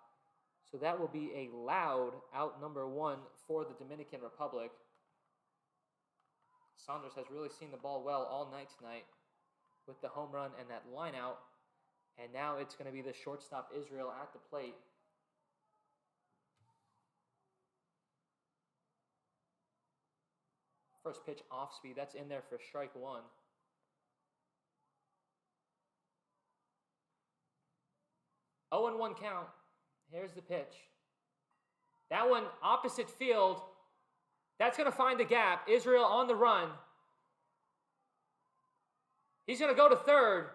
So that will be a loud out number 1 for the Dominican Republic. Saunders has really seen the ball well all night tonight with the home run and that line out. And now it's going to be the shortstop Israel at the plate. First pitch off speed. That's in there for strike 1. Oh, 0-1 count. Here's the pitch. That one opposite field. That's going to find the gap. Israel on the run. He's going to go to third.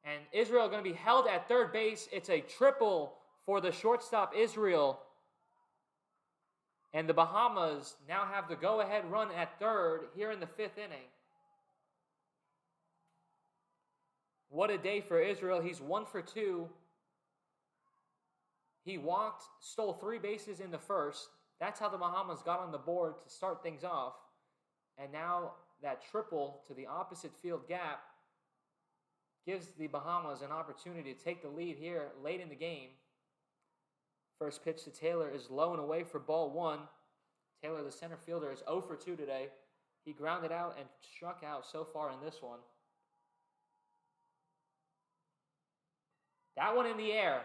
And Israel going to be held at third base. It's a triple for the shortstop Israel. And the Bahamas now have the go-ahead run at third here in the 5th inning. What a day for Israel. He's 1 for 2. He walked, stole 3 bases in the first. That's how the Bahamas got on the board to start things off. And now that triple to the opposite field gap gives the Bahamas an opportunity to take the lead here late in the game. First pitch to Taylor is low and away for ball 1. Taylor, the center fielder, is 0 for 2 today. He grounded out and struck out so far in this one. That one in the air.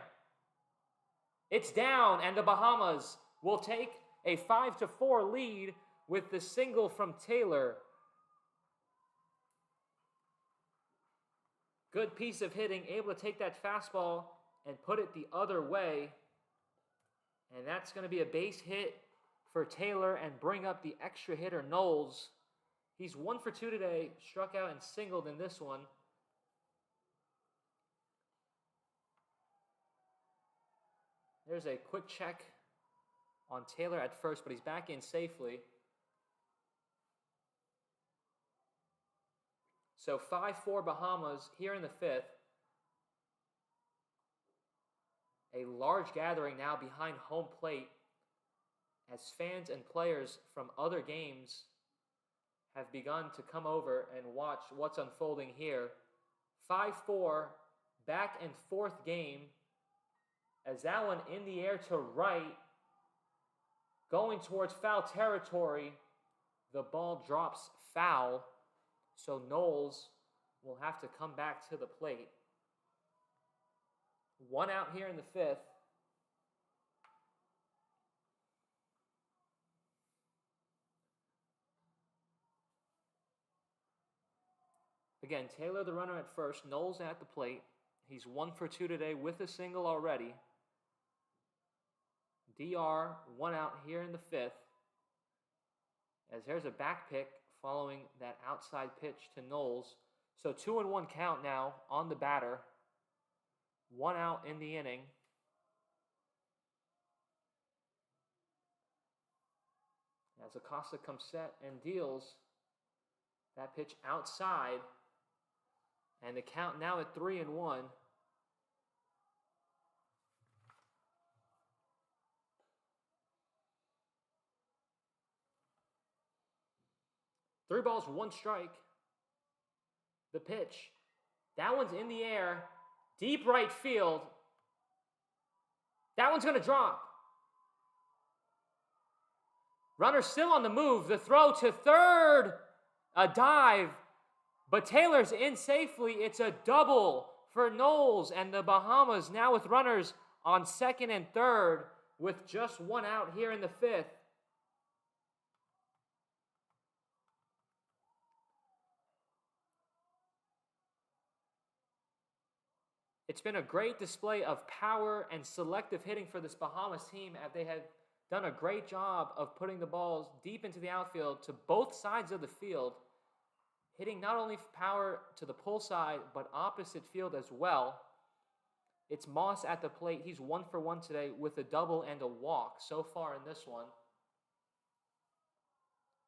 It's down, and the Bahamas will take a 5-4 lead with the single from Taylor. Good piece of hitting, able to take that fastball and put it the other way. And that's going to be a base hit for Taylor and bring up the extra hitter, Knowles. He's 1 for 2 today, struck out and singled in this one. There's a quick check on Taylor at first, but he's back in safely. So 5-4 Bahamas here in the 5th. A large gathering now behind home plate as fans and players from other games have begun to come over and watch what's unfolding here. 5-4, back and forth game, as that one in the air to right, going towards foul territory. The ball drops foul, so Knowles will have to come back to the plate. 1 out here in the 5th. Again, Taylor the runner at first, Knowles at the plate. He's 1 for 2 today with a single already. DR 1 out here in the 5th. As there's a back pick following that outside pitch to Knowles. So 2-1 count now on the batter. 1 out in the inning. As Acosta comes set and deals that pitch outside. And the count now at 3-1. Three balls, 1 strike. The pitch. That one's in the air. Deep right field. That one's going to drop. Runner still on the move. The throw to third. A dive. But Taylor's in safely. It's a double for Knowles and the Bahamas now with runners on second and third with just 1 out here in the 5th. It's been a great display of power and selective hitting for this Bahamas team as they have done a great job of putting the balls deep into the outfield to both sides of the field, hitting not only power to the pull side, but opposite field as well. It's Moss at the plate. He's 1 for 1 today with a double and a walk so far in this one.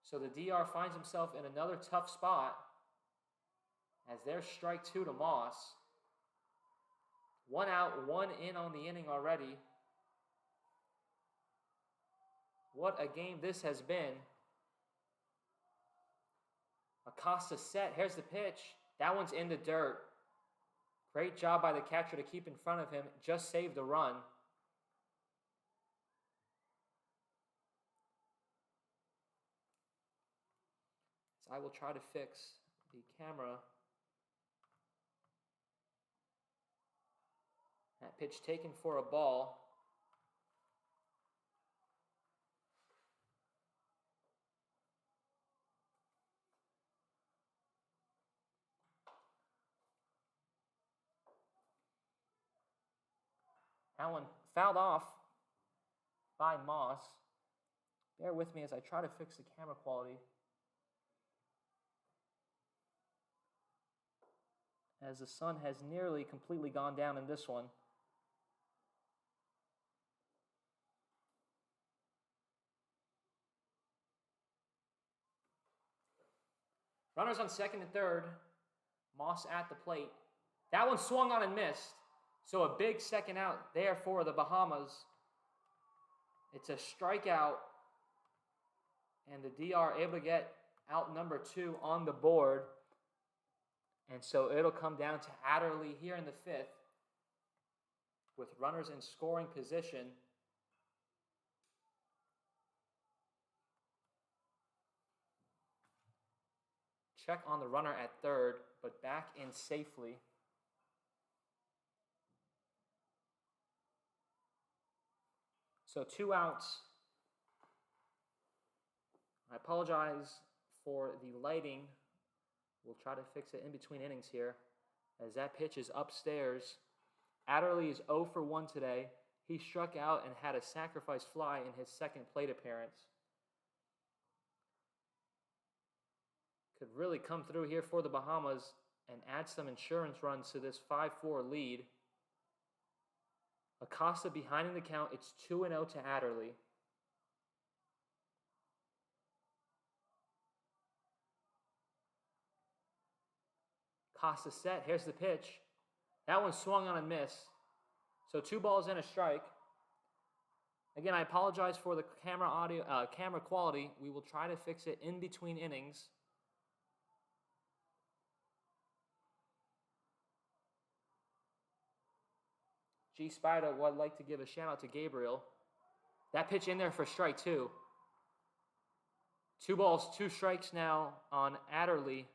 So the DR finds himself in another tough spot as there's strike 2 to Moss. 1 out, 1 in on the inning already. What a game this has been. Acosta set. Here's the pitch. That one's in the dirt. Great job by the catcher to keep in front of him. Just saved a run. So I will try to fix the camera. That pitch taken for a ball. That one fouled off by Moss. Bear with me as I try to fix the camera quality. As the sun has nearly completely gone down in this one. Runners on second and third. Moss at the plate. That one swung on and missed. So a big second out there for the Bahamas. It's a strikeout. And the DR able to get out number 2 on the board. And so it'll come down to Adderley here in the 5th. With runners in scoring position. Check on the runner at third, but back in safely. So 2 outs. I apologize for the lighting. We'll try to fix it in between innings here. As that pitch is upstairs. Adderley is 0 for 1 today. He struck out and had a sacrifice fly in his second plate appearance. Could really come through here for the Bahamas and add some insurance runs to this 5-4 lead. Acosta behind in the count. It's 2-0 to Adderley. Acosta set. Here's the pitch. That one swung on and missed. So 2 balls and a strike. Again, I apologize for the camera quality. We will try to fix it in between innings. G Spider would like to give a shout out to Gabriel. That pitch in there for strike 2. 2 balls, 2 strikes now on Adderley.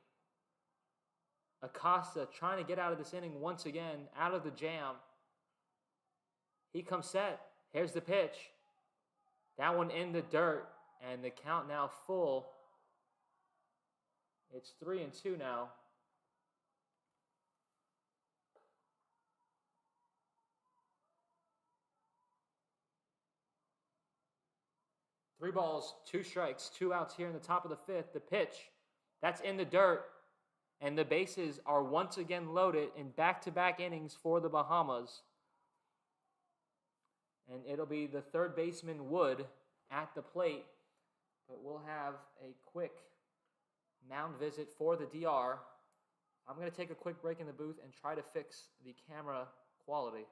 Acosta trying to get out of this inning once again, out of the jam. He comes set. Here's the pitch. That one in the dirt, and the count now full. It's 3-2 now. 3 balls, 2 strikes, 2 outs here in the top of the 5th. The pitch, that's in the dirt. And the bases are once again loaded in back-to-back innings for the Bahamas. And it'll be the third baseman, Wood, at the plate. But we'll have a quick mound visit for the DR. I'm going to take a quick break in the booth and try to fix the camera quality.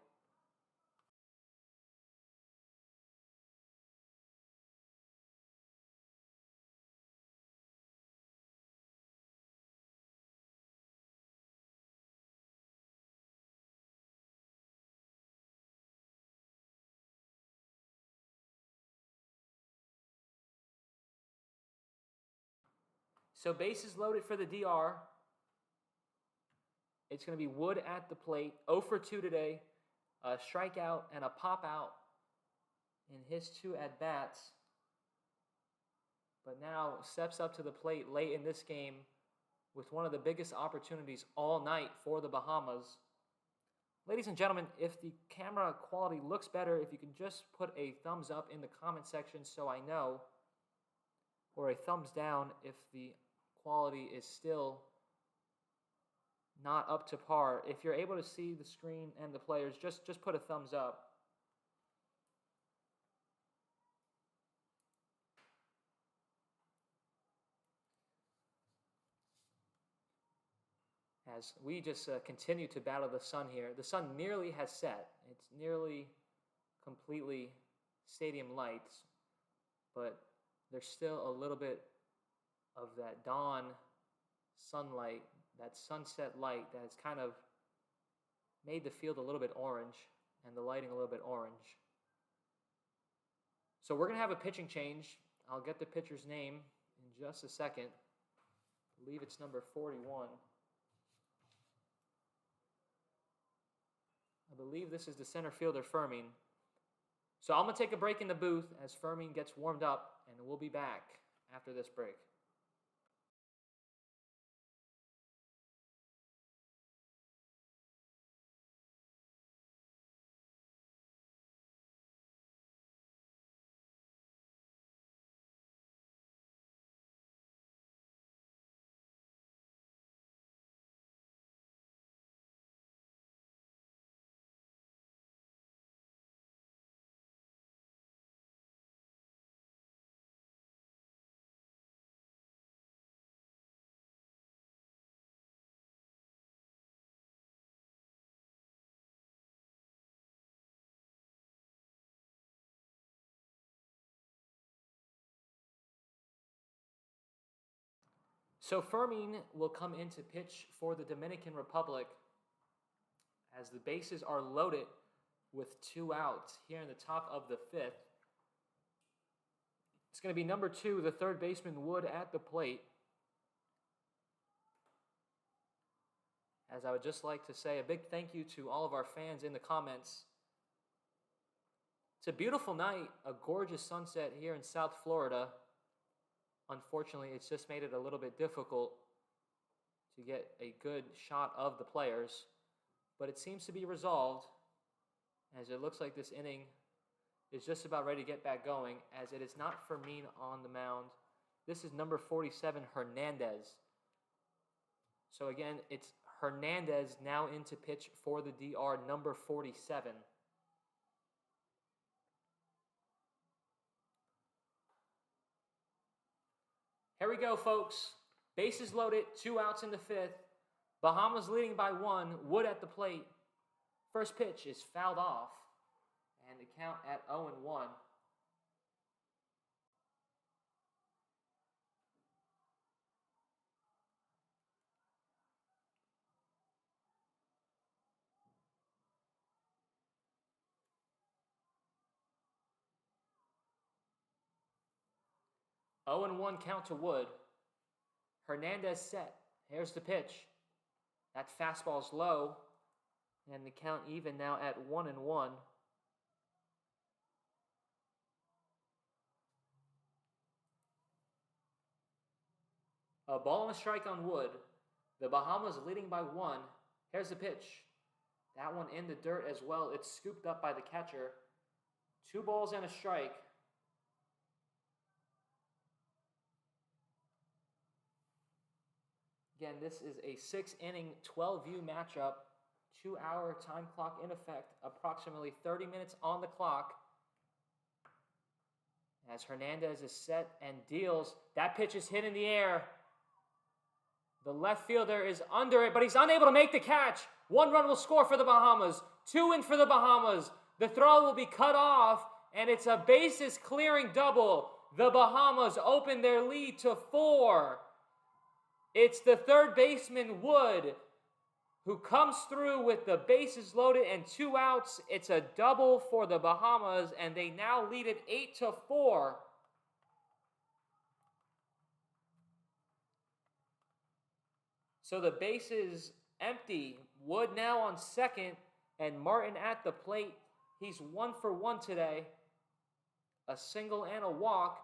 So bases loaded for the DR. It's going to be Wood at the plate. 0 for 2 today. A strikeout and a pop out in his 2 at-bats. But now steps up to the plate late in this game with one of the biggest opportunities all night for the Bahamas. Ladies and gentlemen, if the camera quality looks better, if you can just put a thumbs up in the comment section so I know, or a thumbs down if the quality is still not up to par. If you're able to see the screen and the players, just put a thumbs up. As we just continue to battle the sun here. The sun nearly has set. It's nearly completely stadium lights, but there's still a little bit of that dawn sunlight, that sunset light that has kind of made the field a little bit orange and the lighting a little bit orange. So we're going to have a pitching change. I'll get the pitcher's name in just a second. I believe it's number 41. I believe this is the center fielder, Fermin. So I'm going to take a break in the booth as Fermin gets warmed up, and we'll be back after this break. So Fermin will come in to pitch for the Dominican Republic as the bases are loaded with 2 outs here in the top of the 5th. It's going to be number 2, the third baseman, Wood, at the plate. As I would just like to say a big thank you to all of our fans in the comments. It's a beautiful night, a gorgeous sunset here in South Florida. Unfortunately, it's just made it a little bit difficult to get a good shot of the players, but it seems to be resolved as it looks like this inning is just about ready to get back going, as it is not Fermin on the mound. This is number 47, Hernandez. So again, it's Hernandez now in to pitch for the DR, number 47. Here we go, folks. Bases loaded, 2 outs in the 5th. Bahamas leading by 1. Wood at the plate. First pitch is fouled off, and the count at 0-1. Oh and 1 count to Wood. Hernandez set. Here's the pitch. That fastball's low, and the count even now at 1-1. A ball and a strike on Wood. The Bahamas leading by 1. Here's the pitch. That one in the dirt as well. It's scooped up by the catcher. 2 balls and a strike. Again, this is a 6-inning, 12U matchup. 2-hour time clock in effect, approximately 30 minutes on the clock. As Hernandez is set and deals, that pitch is hit in the air. The left fielder is under it, but he's unable to make the catch. 1 run will score for the Bahamas. 2 in for the Bahamas. The throw will be cut off, and it's a bases clearing double. The Bahamas open their lead to 4. It's the third baseman, Wood, who comes through with the bases loaded and 2 outs. It's a double for the Bahamas, and they now lead it 8-4. So the base is empty. Wood now on second, and Martin at the plate. He's 1 for 1 today. A single and a walk.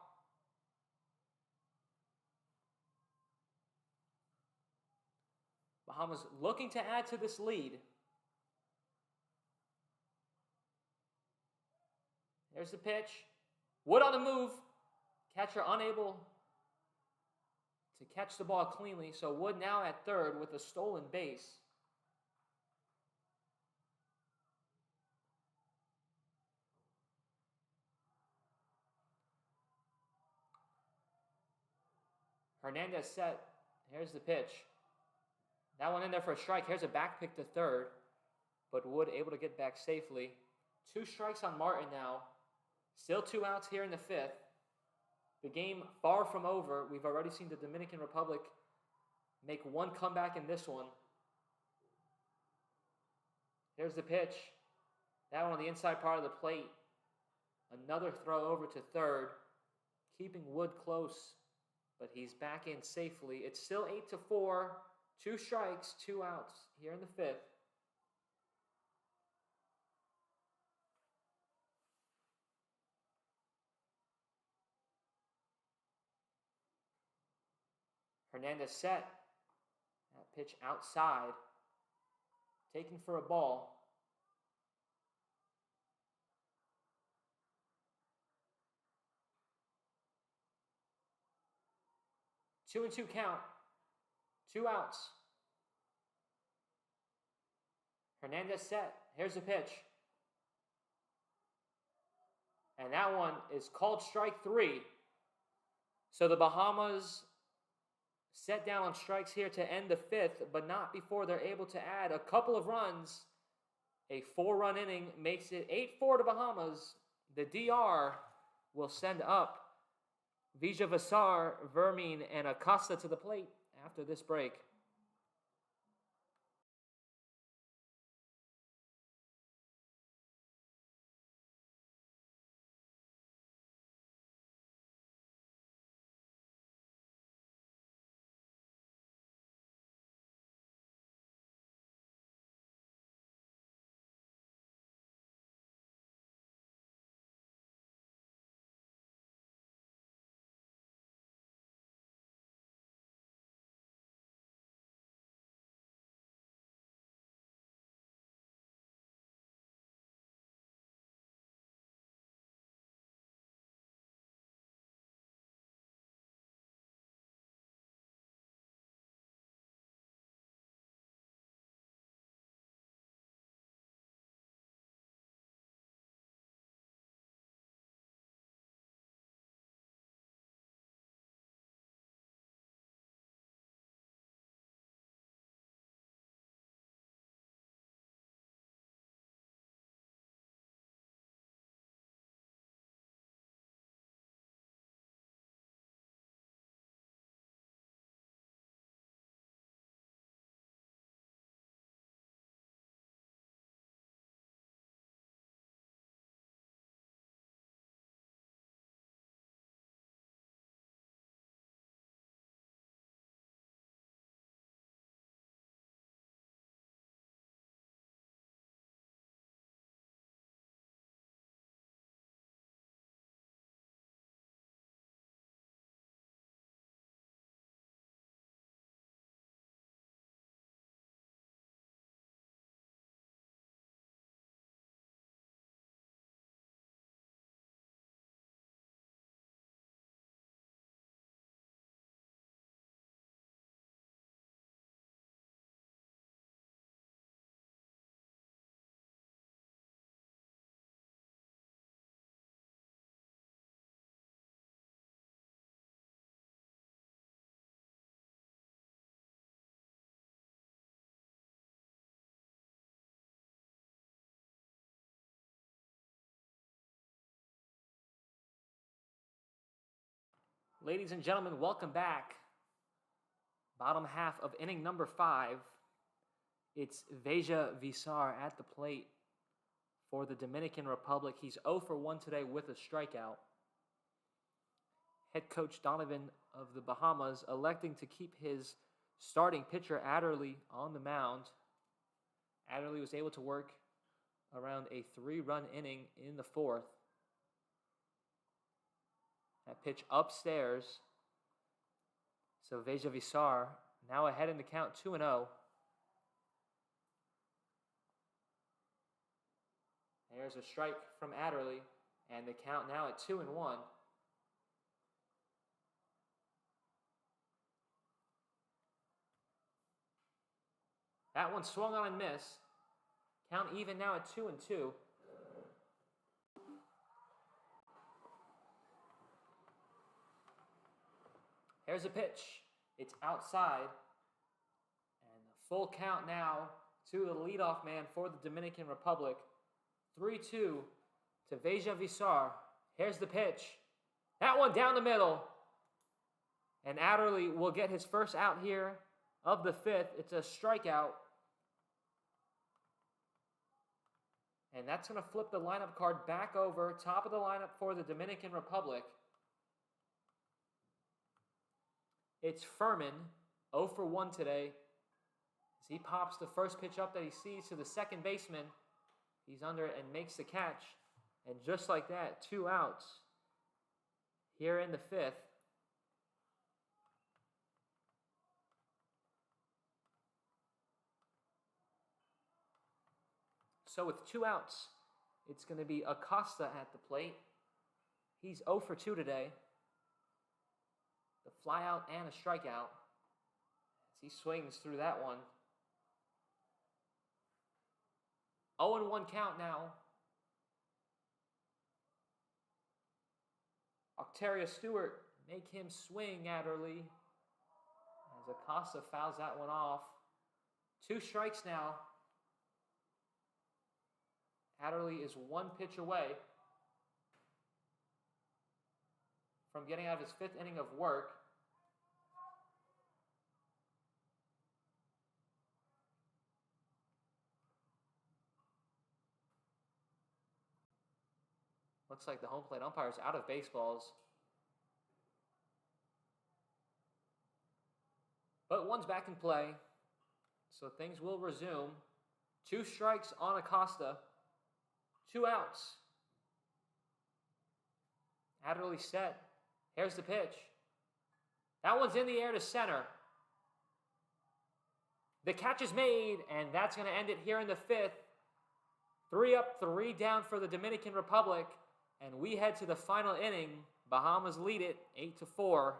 Bahamas looking to add to this lead. There's the pitch. Wood on the move. Catcher unable to catch the ball cleanly. So Wood now at third with a stolen base. Hernandez set. Here's the pitch. That one in there for a strike. Here's a back pick to third. But Wood able to get back safely. 2 strikes on Martin now. Still 2 outs here in the 5th. The game far from over. We've already seen the Dominican Republic make 1 comeback in this one. There's the pitch. That one on the inside part of the plate. Another throw over to third. Keeping Wood close. But he's back in safely. It's still 8-4. 2 strikes, 2 outs here in the 5th. Hernandez set. That pitch outside. Taken for a ball. 2-2 count. 2 outs. Hernandez set. Here's the pitch. And that one is called strike 3. So the Bahamas set down on strikes here to end the 5th, but not before they're able to add a couple of runs. A 4-run inning makes it 8-4 to Bahamas. The DR will send up Vijayasar, Vermin, and Acosta to the plate after this break. Ladies and gentlemen, welcome back. Bottom half of inning number 5. It's Veja Visar at the plate for the Dominican Republic. He's 0 for 1 today with a strikeout. Head coach Donovan of the Bahamas electing to keep his starting pitcher Adderley on the mound. Adderley was able to work around a 3-run inning in the 4th. That pitch upstairs. So Veja Visar now ahead in the count 2-0. There's a strike from Adderley, and the count now at 2-1. That one swung on and missed. Count even now at 2-2. Here's a pitch. It's outside. And a full count now to the leadoff man for the Dominican Republic. 3-2 to Veja Visar. Here's the pitch. That one down the middle. And Adderley will get his first out here of the 5th. It's a strikeout. And that's going to flip the lineup card back over. Top of the lineup for the Dominican Republic. It's Furman, 0 for 1 today. As he pops the first pitch up that he sees to the second baseman. He's under it and makes the catch. And just like that, 2 outs here in the 5th. So with 2 outs, it's going to be Acosta at the plate. He's 0 for 2 today. The flyout and a strikeout. As he swings through that one. 0-1 count now. Octavia Stewart make him swing Adderley. As Acosta fouls that one off. 2 strikes now. Adderley is 1 pitch away from getting out of his 5th inning of work. Looks like the home plate umpire is out of baseballs. But one's back in play, so things will resume. 2 strikes on Acosta. 2 outs. Adderley set. Here's the pitch. That one's in the air to center. The catch is made, and that's going to end it here in the 5th. 3 up, 3 down for the Dominican Republic, and we head to the final inning. Bahamas lead it 8-4.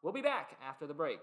We'll be back after the break.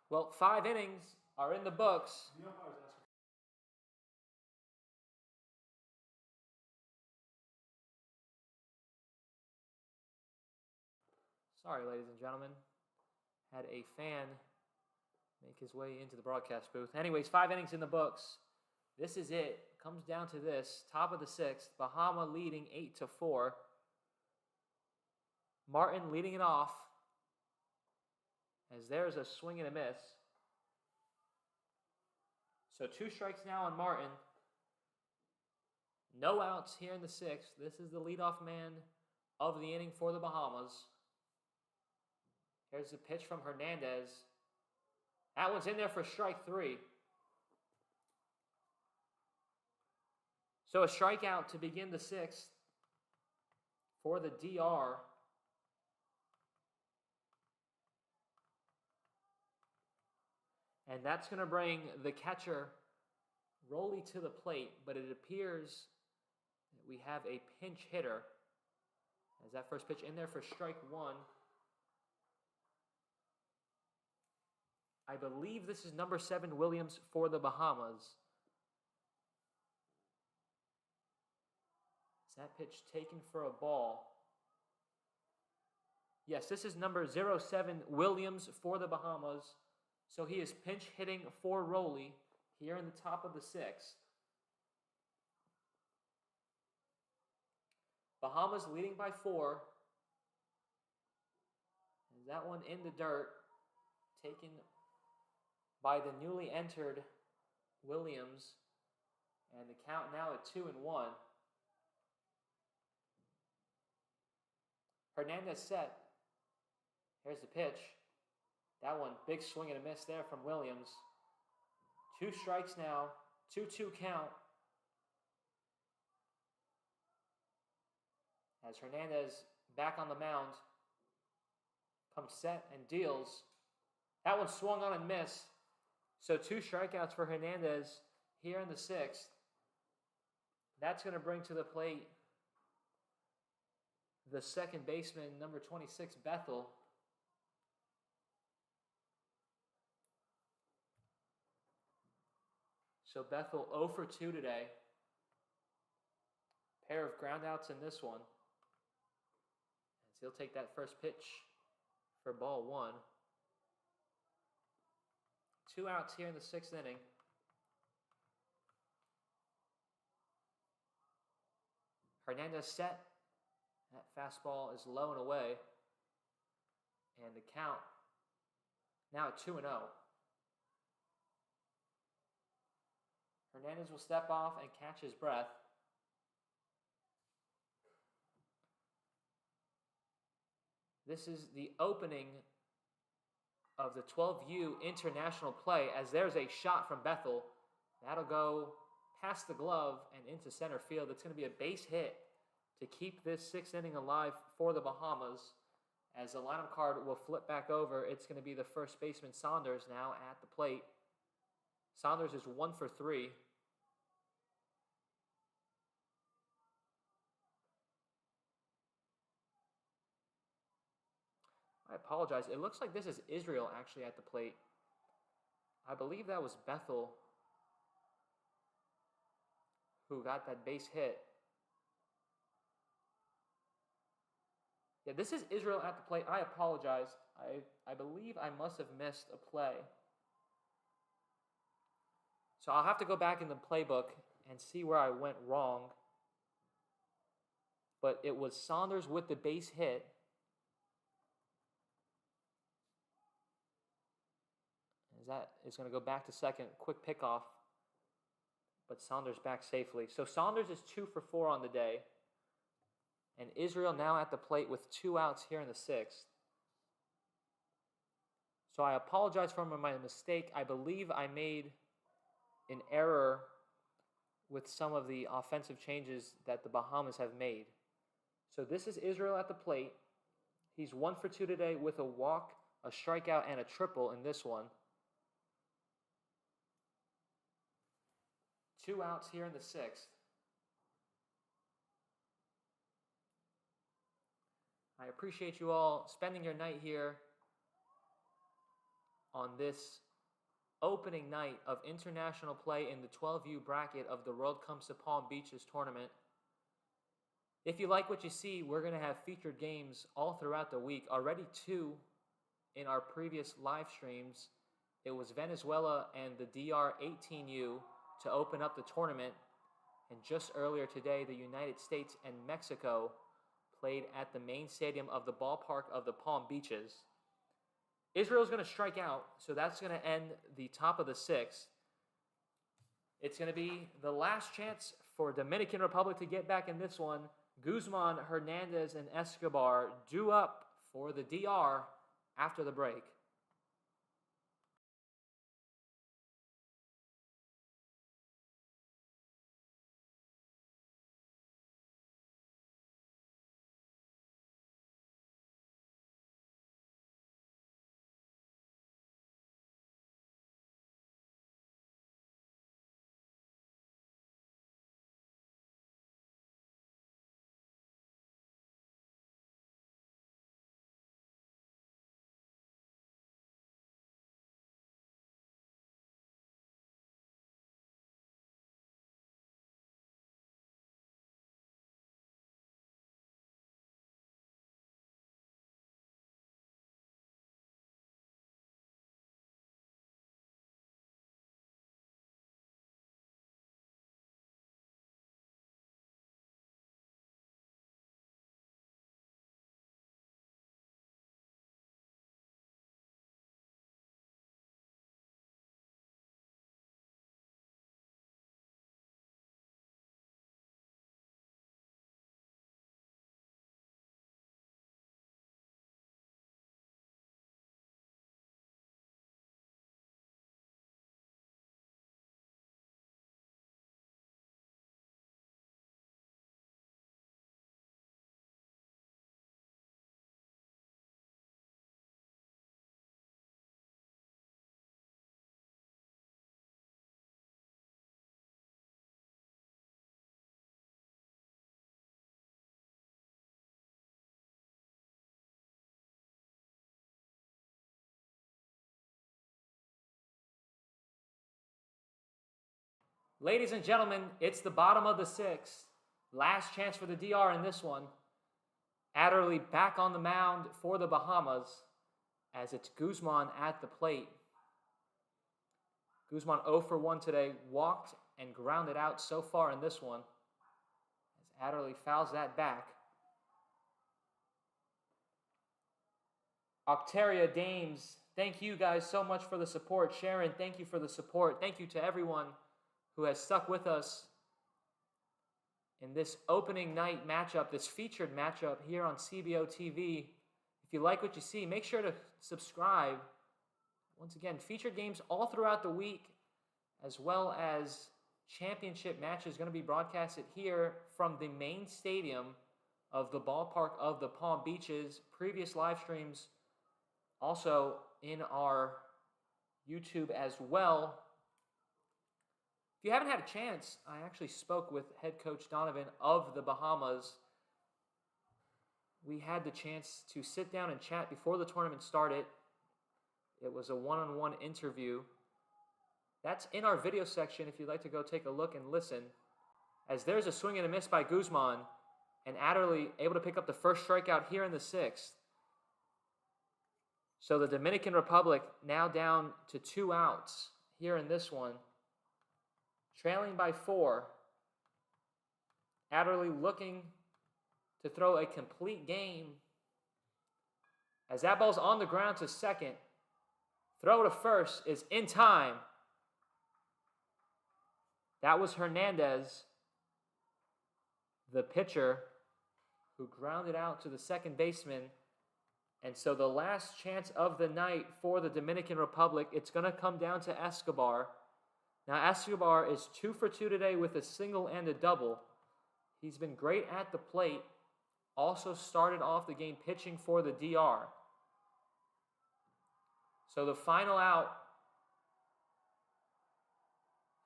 Well, 5 innings are in the books. Sorry, ladies and gentlemen. Had a fan make his way into the broadcast booth. Anyways, 5 innings in the books. This is it. Comes down to this. Top of the 6th. Bahama leading 8-4. Martin leading it off. As there's a swing and a miss. So 2 strikes now on Martin. No outs here in the 6th. This is the leadoff man of the inning for the Bahamas. Here's the pitch from Hernandez. That one's in there for strike 3. So a strikeout to begin the 6th for the DR. And that's going to bring the catcher Roley to the plate, but it appears that we have a pinch hitter. As that first pitch in there for strike 1. I believe this is number 7 Williams for the Bahamas. Is that pitch taken for a ball? Yes, this is number 07 Williams for the Bahamas. So he is pinch hitting for Roley here in the top of the 6th. Bahamas leading by 4. And that one in the dirt, taken by the newly entered Williams. And the count now at 2-1. Hernandez set. Here's the pitch. That one, big swing and a miss there from Williams. 2 strikes now, 2-2 count. As Hernandez back on the mound, comes set and deals. That one swung on and missed. So 2 strikeouts for Hernandez here in the 6th. That's going to bring to the plate the second baseman, number 26, Bethel. So Bethel 0 for 2 today. Pair of groundouts in this one. As he'll take that first pitch for ball 1. 2 outs here in the 6th inning. Hernandez set. That fastball is low and away. And the count now at 2-0. Hernandez will step off and catch his breath. This is the opening of the 12U international play, as there's a shot from Bethel. That'll go past the glove and into center field. It's going to be a base hit to keep this 6th inning alive for the Bahamas. As the lineup card will flip back over, it's going to be the first baseman Saunders now at the plate. Saunders is 1 for 3. I apologize. It looks like this is Israel actually at the plate. I believe that was Bethel who got that base hit. Yeah, this is Israel at the plate. I apologize. I believe I must have missed a play. So I'll have to go back in the playbook and see where I went wrong. But it was Saunders with the base hit. As that is going to go back to second. Quick pickoff. But Saunders back safely. So Saunders is 2 for 4 on the day. And Israel now at the plate with 2 outs here in the 6th. So I apologize for my mistake. I believe I made an error with some of the offensive changes that the Bahamas have made. So this is Israel at the plate. He's 1 for 2 today with a walk, a strikeout, and a triple in this one. 2 outs here in the 6th. I appreciate you all spending your night here on this opening night of international play in the 12U bracket of the World Comes to Palm Beaches tournament. If you like what you see, we're going to have featured games all throughout the week. Already 2 in our previous live streams. It was Venezuela and the DR 18U to open up the tournament. And just earlier today, the United States and Mexico played at the main stadium of the ballpark of the Palm Beaches. Israel's going to strike out, so that's going to end the top of the 6th. It's going to be the last chance for Dominican Republic to get back in this one. Guzman, Hernandez, and Escobar due up for the DR after the break. Ladies and gentlemen, it's the bottom of the 6th. Last chance for the DR in this one. Adderley back on the mound for the Bahamas as it's Guzman at the plate. Guzman 0 for 1 today, walked and grounded out so far in this one as Adderley fouls that back. Octeria, Dames, thank you guys so much for the support. Sharon, thank you for the support. Thank you to everyone who has stuck with us in this opening night matchup, this featured matchup here on CBO TV. If you like what you see, make sure to subscribe. Once again, featured games all throughout the week, as well as championship matches going to be broadcasted here from the main stadium of the ballpark of the Palm Beaches. Previous live streams also in our YouTube as well. If you haven't had a chance, I actually spoke with head coach Donovan of the Bahamas. We had the chance to sit down and chat before the tournament started. It was a one-on-one interview. That's in our video section if you'd like to go take a look and listen. As there's a swing and a miss by Guzman, and Adderley able to pick up the first strikeout here in the 6th. So the Dominican Republic now down to 2 outs here in this one. Trailing by 4. Adderley looking to throw a complete game. As that ball's on the ground to second. Throw to first is in time. That was Hernandez, the pitcher, who grounded out to the second baseman. And so the last chance of the night for the Dominican Republic, it's going to come down to Escobar. Now, Escobar is 2 for 2 today with a single and a double. He's been great at the plate. Also started off the game pitching for the DR. So the final out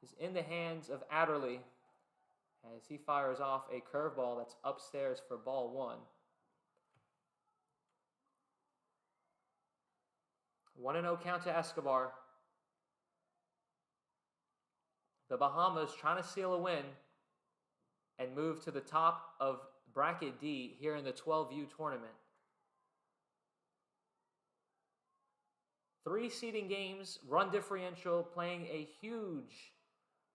is in the hands of Adderley as he fires off a curveball that's upstairs for ball 1. 1-0 count to Escobar. The Bahamas trying to seal a win and move to the top of bracket D here in the 12U tournament. 3 seeding games, run differential playing a huge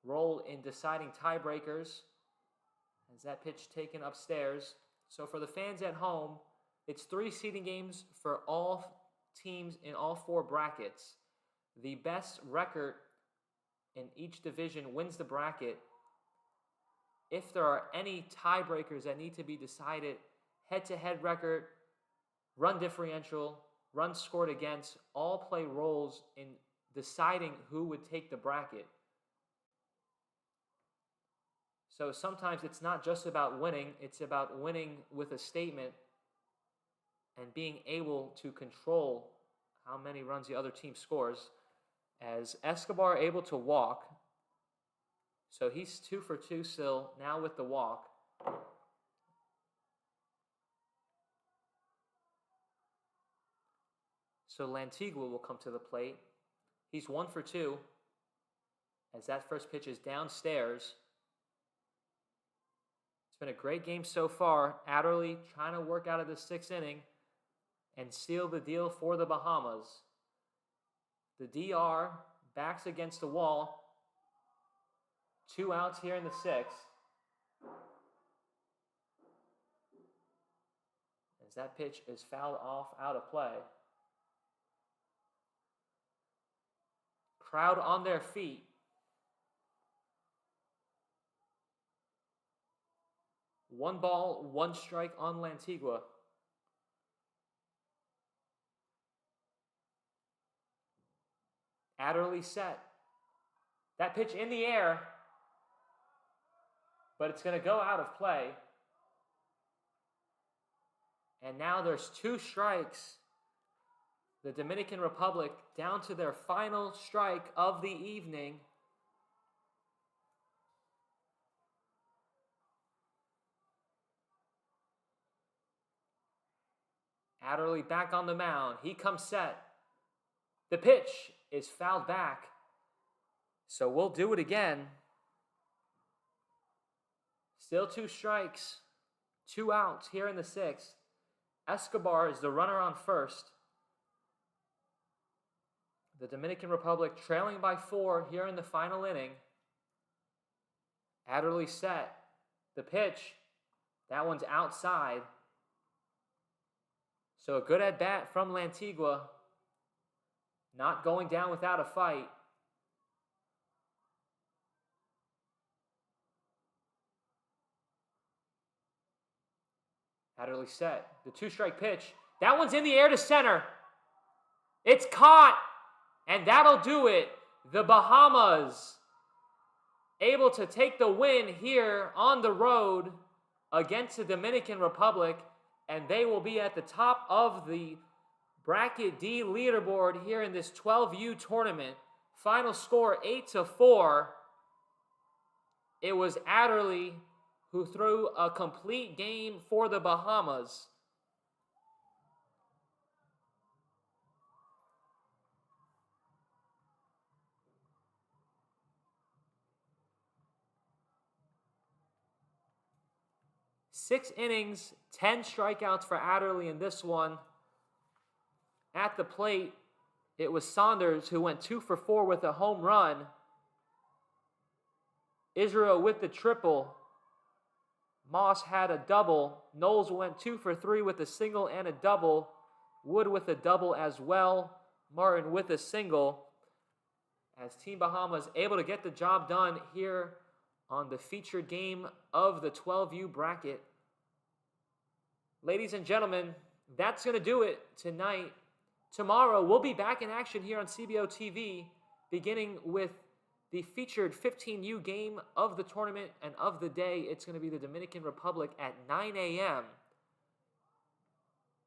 role in deciding tiebreakers. As that pitch taken upstairs. So for the fans at home, it's 3 seeding games for all teams in all 4 brackets. The best record in each division wins the bracket. If there are any tiebreakers that need to be decided, head-to-head record, run differential, runs scored against, all play roles in deciding who would take the bracket. So sometimes it's not just about winning, it's about winning with a statement and being able to control how many runs the other team scores. As Escobar able to walk, so he's 2 for 2 still, now with the walk. So Lantigua will come to the plate. He's 1 for 2, as that first pitch is downstairs. It's been a great game so far. Adderley trying to work out of the 6th inning and seal the deal for the Bahamas. The DR backs against the wall. 2 outs here in the 6th. As that pitch is fouled off out of play. Crowd on their feet. One ball, 1 strike on Lantigua. Adderley set. That pitch in the air, but it's going to go out of play. And now there's 2 strikes. The Dominican Republic down to their final strike of the evening. Adderley back on the mound. He comes set. The pitch is fouled back. So we'll do it again. Still 2 strikes. 2 outs here in the 6th. Escobar is the runner on first. The Dominican Republic trailing by 4 here in the final inning. Adderley set. The pitch. That one's outside. So a good at-bat from Lantigua. Not going down without a fight. Adderley set. The 2-strike pitch. That one's in the air to center. It's caught. And that'll do it. The Bahamas able to take the win here on the road against the Dominican Republic. And they will be at the top of the Bracket D leaderboard here in this 12U tournament. Final score 8-4. It was Adderley who threw a complete game for the Bahamas. Six innings, 10 strikeouts for Adderley in this one. At the plate, it was Saunders who went 2 for 4 with a home run. Israel with the triple. Moss had a double. Knowles went 2 for 3 with a single and a double. Wood with a double as well. Martin with a single. As Team Bahamas able to get the job done here on the featured game of the 12U bracket. Ladies and gentlemen, that's going to do it tonight. Tomorrow, we'll be back in action here on CBO TV, beginning with the featured 15U game of the tournament and of the day. It's going to be the Dominican Republic at 9 a.m.,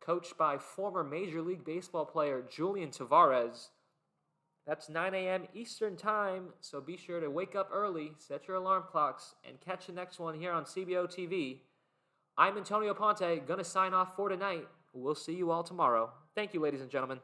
coached by former Major League Baseball player Julian Tavares. That's 9 a.m. Eastern Time, so be sure to wake up early, set your alarm clocks, and catch the next one here on CBO TV. I'm Antonio Ponte, going to sign off for tonight. We'll see you all tomorrow. Thank you, ladies and gentlemen.